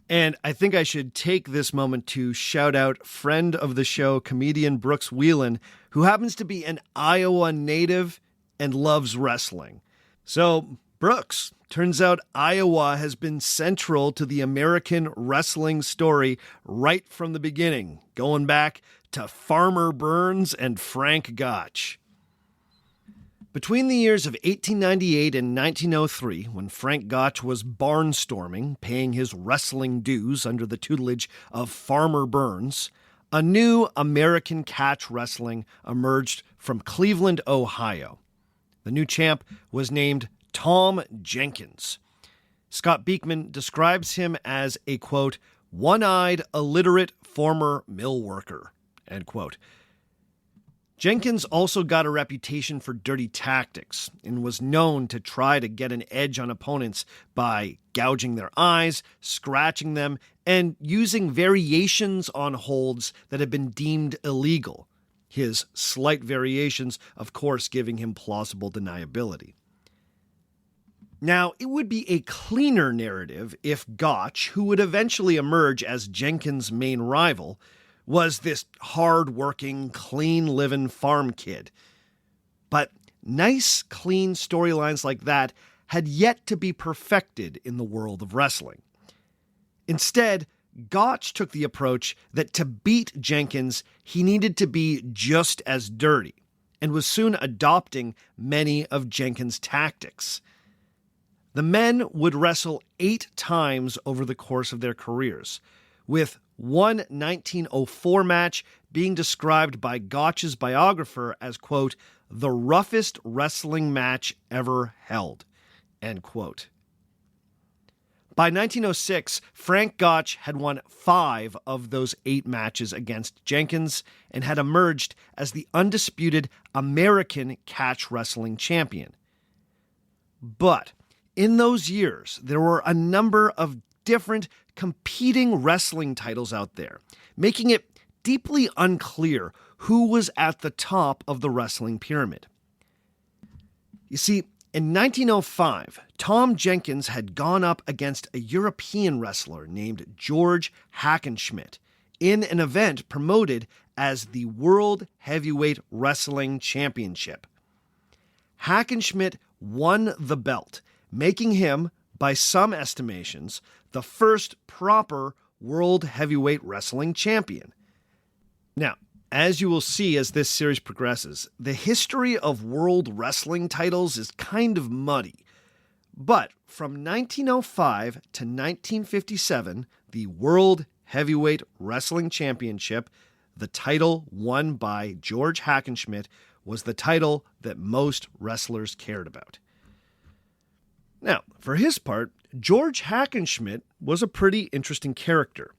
And I think I should take this moment to shout out friend of the show, comedian Brooks Whelan, who happens to be an Iowa native and loves wrestling. So, Brooks, turns out Iowa has been central to the American wrestling story right from the beginning, going back to Farmer Burns and Frank Gotch. Between the years of 1898 and 1903, when Frank Gotch was barnstorming, paying his wrestling dues under the tutelage of Farmer Burns, a new American catch wrestling emerged from Cleveland, Ohio. The new champ was named Tom Jenkins. Scott Beekman describes him as a, quote, one-eyed, illiterate former mill worker, end quote. Jenkins also got a reputation for dirty tactics and was known to try to get an edge on opponents by gouging their eyes, scratching them, and using variations on holds that had been deemed illegal. His slight variations, of course, giving him plausible deniability. Now, it would be a cleaner narrative if Gotch, who would eventually emerge as Jenkins' main rival, was this hard-working, clean-living farm kid. But nice, clean storylines like that had yet to be perfected in the world of wrestling. Instead, Gotch took the approach that to beat Jenkins, he needed to be just as dirty, and was soon adopting many of Jenkins' tactics. The men would wrestle 8 times over the course of their careers, with one 1904 match being described by Gotch's biographer as, quote, the roughest wrestling match ever held, end quote. By 1906, Frank Gotch had won 5 of those 8 matches against Jenkins and had emerged as the undisputed American catch wrestling champion. But in those years, there were a number of different competing wrestling titles out there, making it deeply unclear who was at the top of the wrestling pyramid. You see, in 1905, Tom Jenkins had gone up against a European wrestler named George Hackenschmidt in an event promoted as the World Heavyweight Wrestling Championship. Hackenschmidt won the belt, making him, by some estimations, the first proper World Heavyweight Wrestling Champion. Now, as you will see as this series progresses, the history of world wrestling titles is kind of muddy. But from 1905 to 1957, the World Heavyweight Wrestling Championship, the title won by George Hackenschmidt, was the title that most wrestlers cared about. Now, for his part, George Hackenschmidt was a pretty interesting character.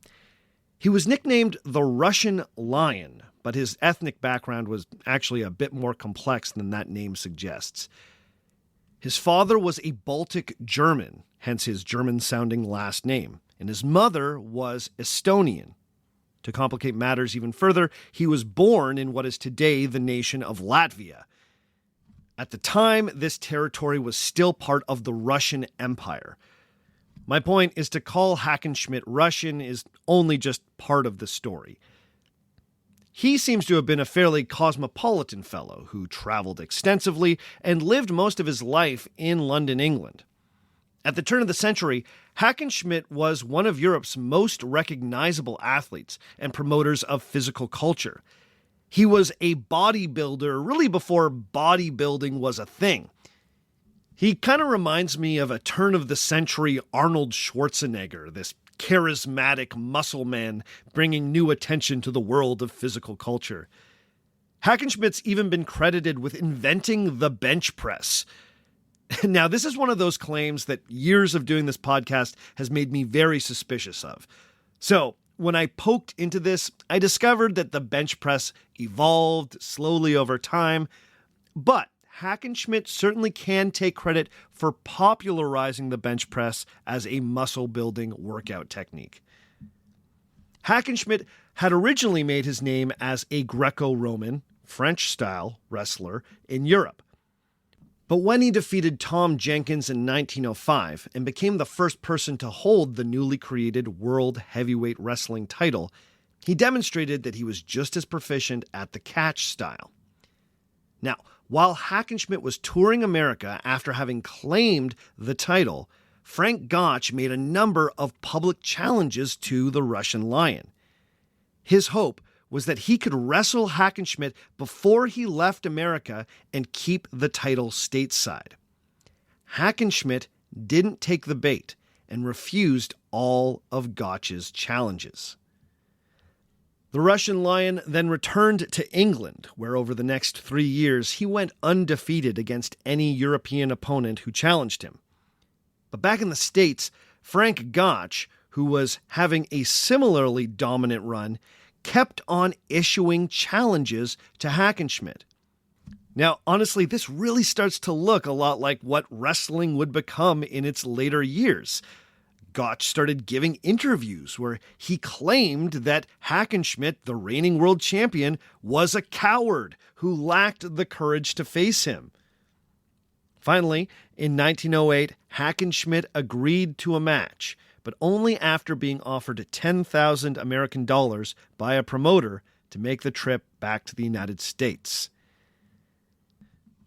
He was nicknamed the Russian Lion, but his ethnic background was actually a bit more complex than that name suggests. His father was a Baltic German, hence his German-sounding last name, and his mother was Estonian. To complicate matters even further, he was born in what is today the nation of Latvia. At the time, this territory was still part of the Russian Empire. My point is to call Hackenschmidt Russian is only just part of the story. He seems to have been a fairly cosmopolitan fellow who traveled extensively and lived most of his life in London, England. At the turn of the century, Hackenschmidt was one of Europe's most recognizable athletes and promoters of physical culture. He was a bodybuilder really before bodybuilding was a thing. He kind of reminds me of a turn-of-the-century Arnold Schwarzenegger, this charismatic muscle man bringing new attention to the world of physical culture. Hackenschmidt's even been credited with inventing the bench press. Now, this is one of those claims that years of doing this podcast has made me very suspicious of. So, when I poked into this, I discovered that the bench press evolved slowly over time, but Hackenschmidt certainly can take credit for popularizing the bench press as a muscle-building workout technique. Hackenschmidt had originally made his name as a Greco-Roman, French-style wrestler in Europe. But when he defeated Tom Jenkins in 1905 and became the first person to hold the newly created World Heavyweight Wrestling title, he demonstrated that he was just as proficient at the catch style. Now, while Hackenschmidt was touring America after having claimed the title, Frank Gotch made a number of public challenges to the Russian Lion. His hope was that he could wrestle Hackenschmidt before he left America and keep the title stateside. Hackenschmidt didn't take the bait and refused all of Gotch's challenges. The Russian Lion then returned to England, where over the next 3 years he went undefeated against any European opponent who challenged him. But back in the States, Frank Gotch, who was having a similarly dominant run, kept on issuing challenges to Hackenschmidt. Now, honestly, this really starts to look a lot like what wrestling would become in its later years. Gotch started giving interviews where he claimed that Hackenschmidt, the reigning world champion, was a coward who lacked the courage to face him. Finally, in 1908, Hackenschmidt agreed to a match, but only after being offered 10,000 American dollars by a promoter to make the trip back to the United States.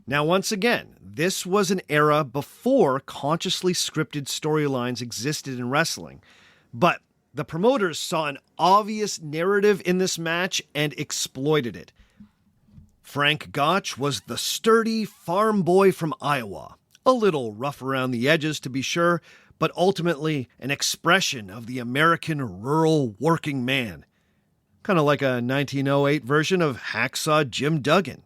Now, once again, this was an era before consciously scripted storylines existed in wrestling, but the promoters saw an obvious narrative in this match and exploited it. Frank Gotch was the sturdy farm boy from Iowa, a little rough around the edges to be sure, but ultimately an expression of the American rural working man. Kind of like a 1908 version of Hacksaw Jim Duggan.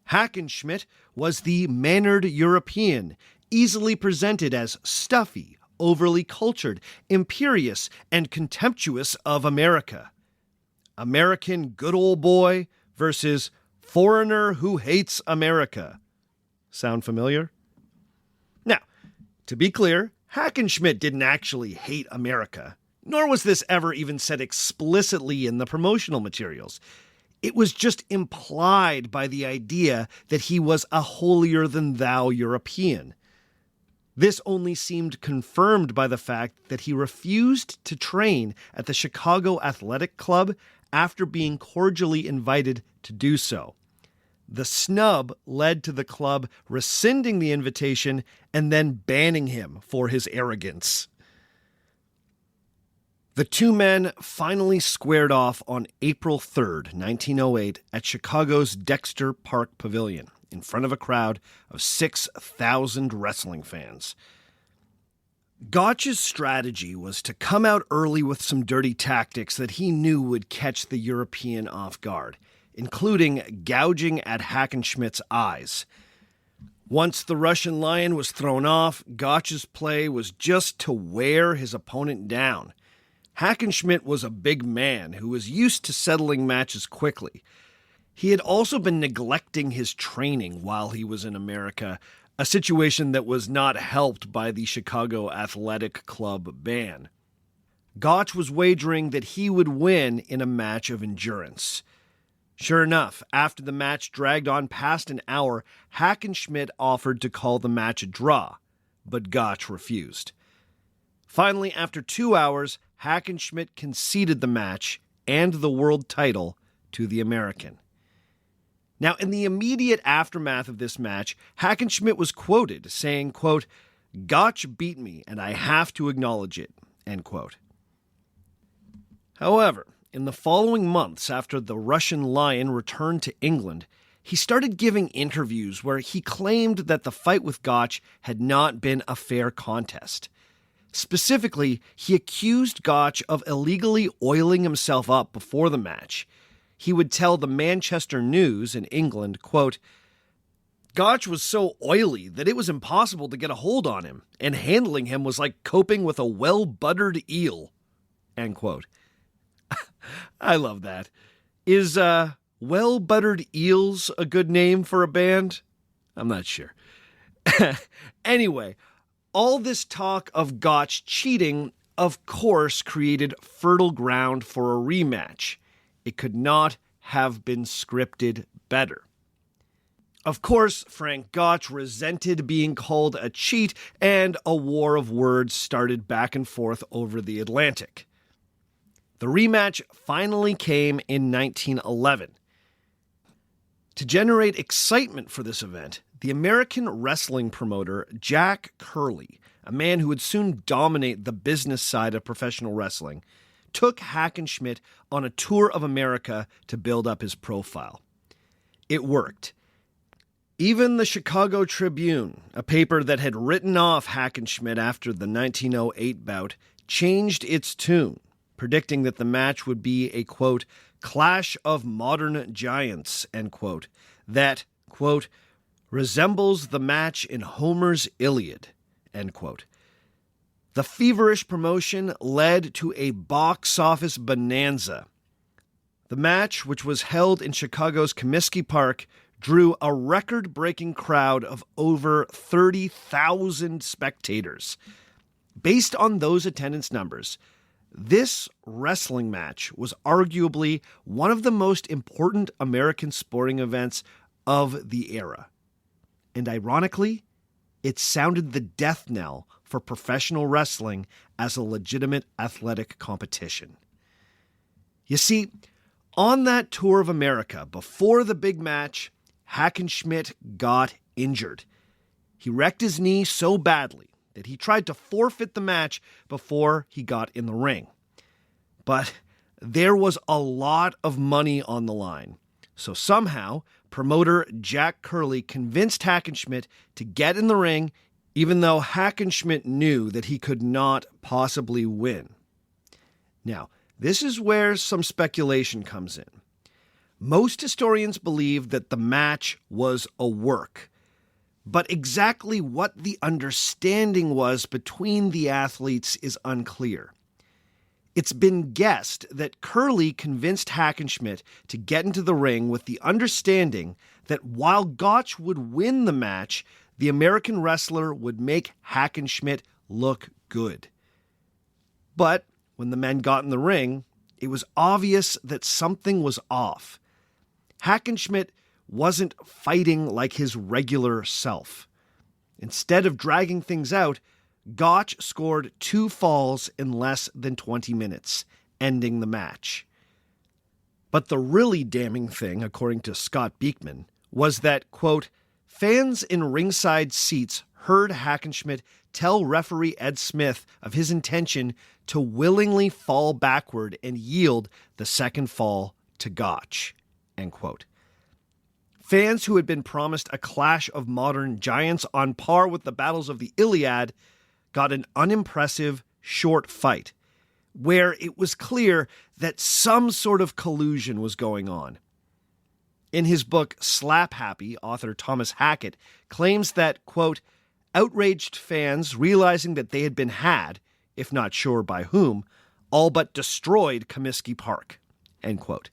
Hackenschmidt was the mannered European, easily presented as stuffy, overly cultured, imperious, and contemptuous of America. American good old boy versus foreigner who hates America. Sound familiar? Now, to be clear, Hackenschmidt didn't actually hate America, nor was this ever even said explicitly in the promotional materials. It was just implied by the idea that he was a holier-than-thou European. This only seemed confirmed by the fact that he refused to train at the Chicago Athletic Club after being cordially invited to do so. The snub led to the club rescinding the invitation and then banning him for his arrogance. The two men finally squared off on April 3rd, 1908, at Chicago's Dexter Park Pavilion, in front of a crowd of 6,000 wrestling fans. Gotch's strategy was to come out early with some dirty tactics that he knew would catch the European off guard, including gouging at Hackenschmidt's eyes. Once the Russian Lion was thrown off, Gotch's play was just to wear his opponent down. Hackenschmidt was a big man who was used to settling matches quickly. He had also been neglecting his training while he was in America, a situation that was not helped by the Chicago Athletic Club ban. Gotch was wagering that he would win in a match of endurance. Sure enough, after the match dragged on past an hour, Hackenschmidt offered to call the match a draw, but Gotch refused. Finally, after 2 hours, Hackenschmidt conceded the match and the world title to the American. Now, in the immediate aftermath of this match, Hackenschmidt was quoted saying, quote, "Gotch beat me, and I have to acknowledge it," end quote. However, in the following months after the Russian Lion returned to England, he started giving interviews where he claimed that the fight with Gotch had not been a fair contest. Specifically, he accused Gotch of illegally oiling himself up before the match. He would tell the Manchester News in England, quote, "Gotch was so oily that it was impossible to get a hold on him, and handling him was like coping with a well-buttered eel," end quote. I love that. Is well-buttered eels a good name for a band? I'm not sure. Anyway, all this talk of Gotch cheating, of course, created fertile ground for a rematch. It could not have been scripted better. Of course, Frank Gotch resented being called a cheat, and a war of words started back and forth over the Atlantic. The rematch finally came in 1911. To generate excitement for this event, the American wrestling promoter Jack Curley, a man who would soon dominate the business side of professional wrestling, took Hackenschmidt on a tour of America to build up his profile. It worked. Even the Chicago Tribune, a paper that had written off Hackenschmidt after the 1908 bout, changed its tune, predicting that the match would be a, quote, "clash of modern giants," end quote, that, quote, "resembles the match in Homer's Iliad," end quote. The feverish promotion led to a box office bonanza. The match, which was held in Chicago's Comiskey Park, drew a record-breaking crowd of over 30,000 spectators. Based on those attendance numbers, this wrestling match was arguably one of the most important American sporting events of the era. And ironically, it sounded the death knell for professional wrestling as a legitimate athletic competition. You see, on that tour of America, before the big match, Hackenschmidt got injured. He wrecked his knee so badly that he tried to forfeit the match before he got in the ring. But there was a lot of money on the line. So somehow, promoter Jack Curley convinced Hackenschmidt to get in the ring, even though Hackenschmidt knew that he could not possibly win. Now, this is where some speculation comes in. Most historians believe that the match was a work, but exactly what the understanding was between the athletes is unclear. It's been guessed that Curley convinced Hackenschmidt to get into the ring with the understanding that while Gotch would win the match, the American wrestler would make Hackenschmidt look good. But when the men got in the ring, it was obvious that something was off. Hackenschmidt wasn't fighting like his regular self. Instead of dragging things out, Gotch scored 2 falls in less than 20 minutes, ending the match. But the really damning thing, according to Scott Beekman, was that, quote, fans in ringside seats heard Hackenschmidt tell referee Ed Smith of his intention to willingly fall backward and yield the second fall to Gotch, end quote. Fans who had been promised a clash of modern giants on par with the battles of the Iliad got an unimpressive, short fight, where it was clear that some sort of collusion was going on. In his book Slap Happy, author Thomas Hackett claims that, quote, outraged fans, realizing that they had been had, if not sure by whom, all but destroyed Comiskey Park, end quote.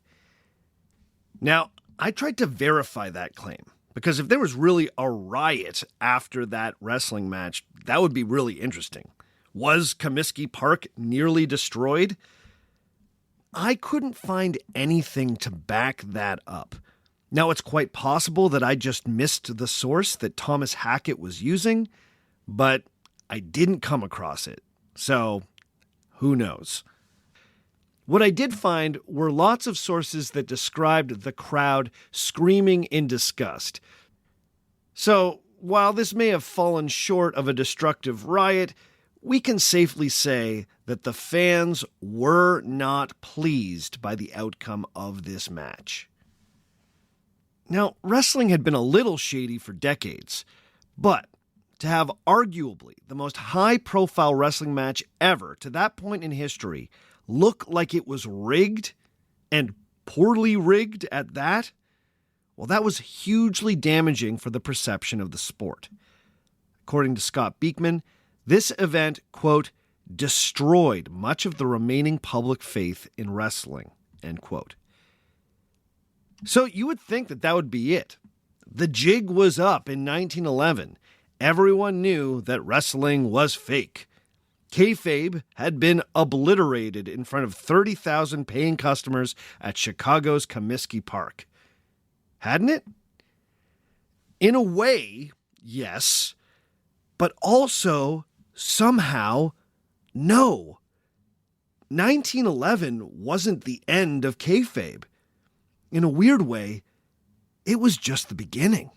Now, I tried to verify that claim, because if there was really a riot after that wrestling match, that would be really interesting. Was Comiskey Park nearly destroyed? I couldn't find anything to back that up. Now, it's quite possible that I just missed the source that Thomas Hackett was using, but I didn't come across it. So, who knows? What I did find were lots of sources that described the crowd screaming in disgust. So, while this may have fallen short of a destructive riot, we can safely say that the fans were not pleased by the outcome of this match. Now, wrestling had been a little shady for decades, but to have arguably the most high-profile wrestling match ever to that point in history look like it was rigged, and poorly rigged at that, well, that was hugely damaging for the perception of the sport. According to Scott Beekman, this event, quote, destroyed much of the remaining public faith in wrestling, end quote. So you would think that that would be it. The jig was up in 1911. Everyone knew that wrestling was fake. Kayfabe had been obliterated in front of 30,000 paying customers at Chicago's Comiskey Park. Hadn't it? In a way, yes, but also, somehow, no. 1911 wasn't the end of kayfabe. In a weird way, it was just the beginning.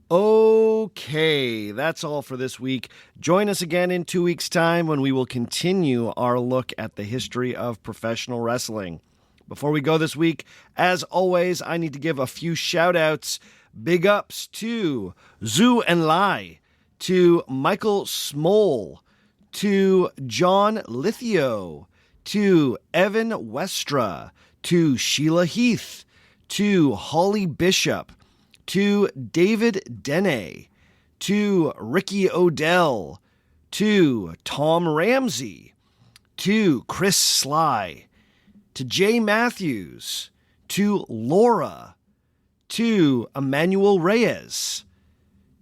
Okay, that's all for this week. Join us again in 2 weeks' time when we will continue our look at the history of professional wrestling. Before we go this week, as always, I need to give a few shout-outs. Big ups to Zhu and Lai, to Michael Smole, to John Lithio, to Evan Westra, to Sheila Heath, to Holly Bishop, to David Dene, to Ricky Odell, to Tom Ramsey, to Chris Sly, to Jay Matthews, to Laura, to Emmanuel Reyes,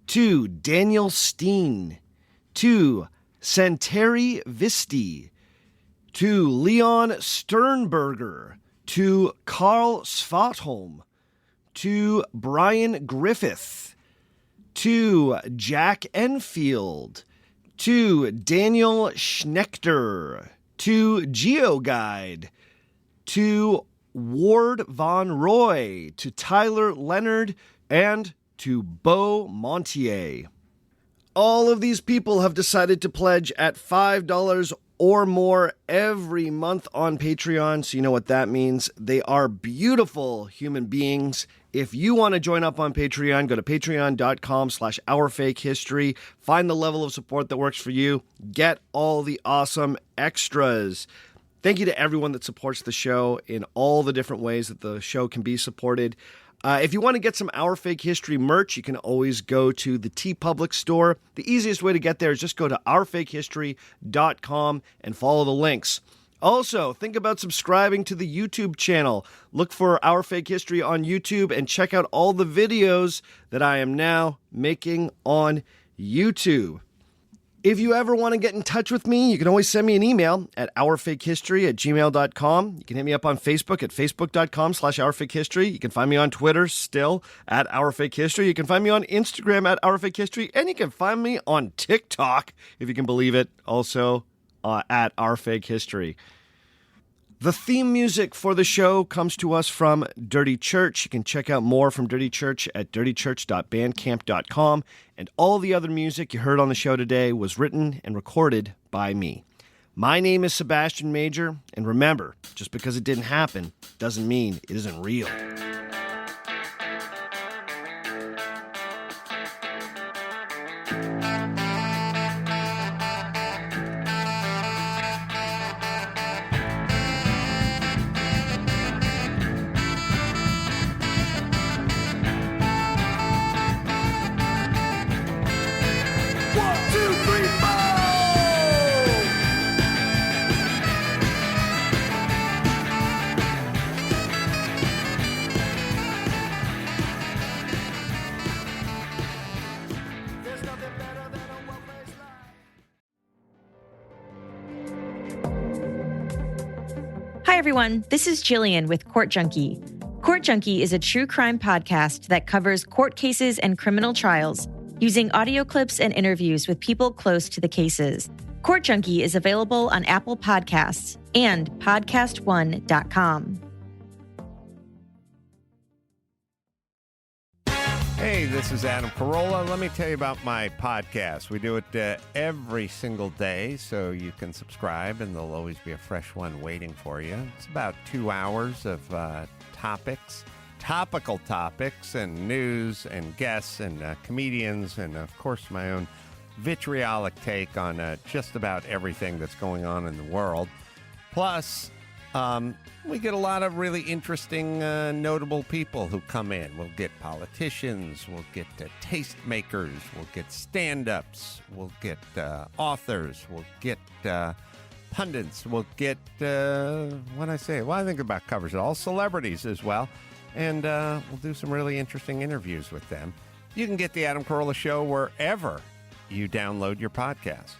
to Daniel Steen, to Santeri Visti, to Leon Sternberger, to Carl Svatholm, to Brian Griffith, to Jack Enfield, to Daniel Schnechter, to GeoGuide, to Ward Von Roy, to Tyler Leonard, and to Beau Montier. All of these people have decided to pledge at $5 or more every month on Patreon, so you know what that means. They are beautiful human beings. If you want to join up on Patreon, go to patreon.com/ourfakehistory. Find the level of support that works for you. Get all the awesome extras. Thank you to everyone that supports the show in all the different ways that the show can be supported. If you want to get some Our Fake History merch, you can always go to the TeePublic store. The easiest way to get there is just go to ourfakehistory.com and follow the links. Also, think about subscribing to the YouTube channel. Look for Our Fake History on YouTube and check out all the videos that I am now making on YouTube. If you ever want to get in touch with me, you can always send me an email at ourfakehistory@gmail.com. You can hit me up on Facebook at facebook.com/ourfakehistory. You can find me on Twitter still at ourfakehistory. You can find me on Instagram at ourfakehistory. And you can find me on TikTok, if you can believe it, also at ourfakehistory. The theme music for the show comes to us from Dirty Church. You can check out more from Dirty Church at dirtychurch.bandcamp.com. And all the other music you heard on the show today was written and recorded by me. My name is Sebastian Major, and remember, just because it didn't happen doesn't mean it isn't real. Hi, everyone. This is Jillian with Court Junkie. Court Junkie is a true crime podcast that covers court cases and criminal trials using audio clips and interviews with people close to the cases. Court Junkie is available on Apple Podcasts and PodcastOne.com. Hey, this is Adam Carolla. Let me tell you about my podcast. We do it every single day, so you can subscribe, and there'll always be a fresh one waiting for you. It's about 2 hours of topical topics, and news, and guests, and comedians, and, of course, my own vitriolic take on just about everything that's going on in the world. Plus, we get a lot of really interesting, notable people who come in. We'll get politicians, we'll get tastemakers, we'll get stand-ups, we'll get authors, we'll get pundits, we'll get, I think about covers it all, celebrities as well. And we'll do some really interesting interviews with them. You can get The Adam Carolla Show wherever you download your podcast.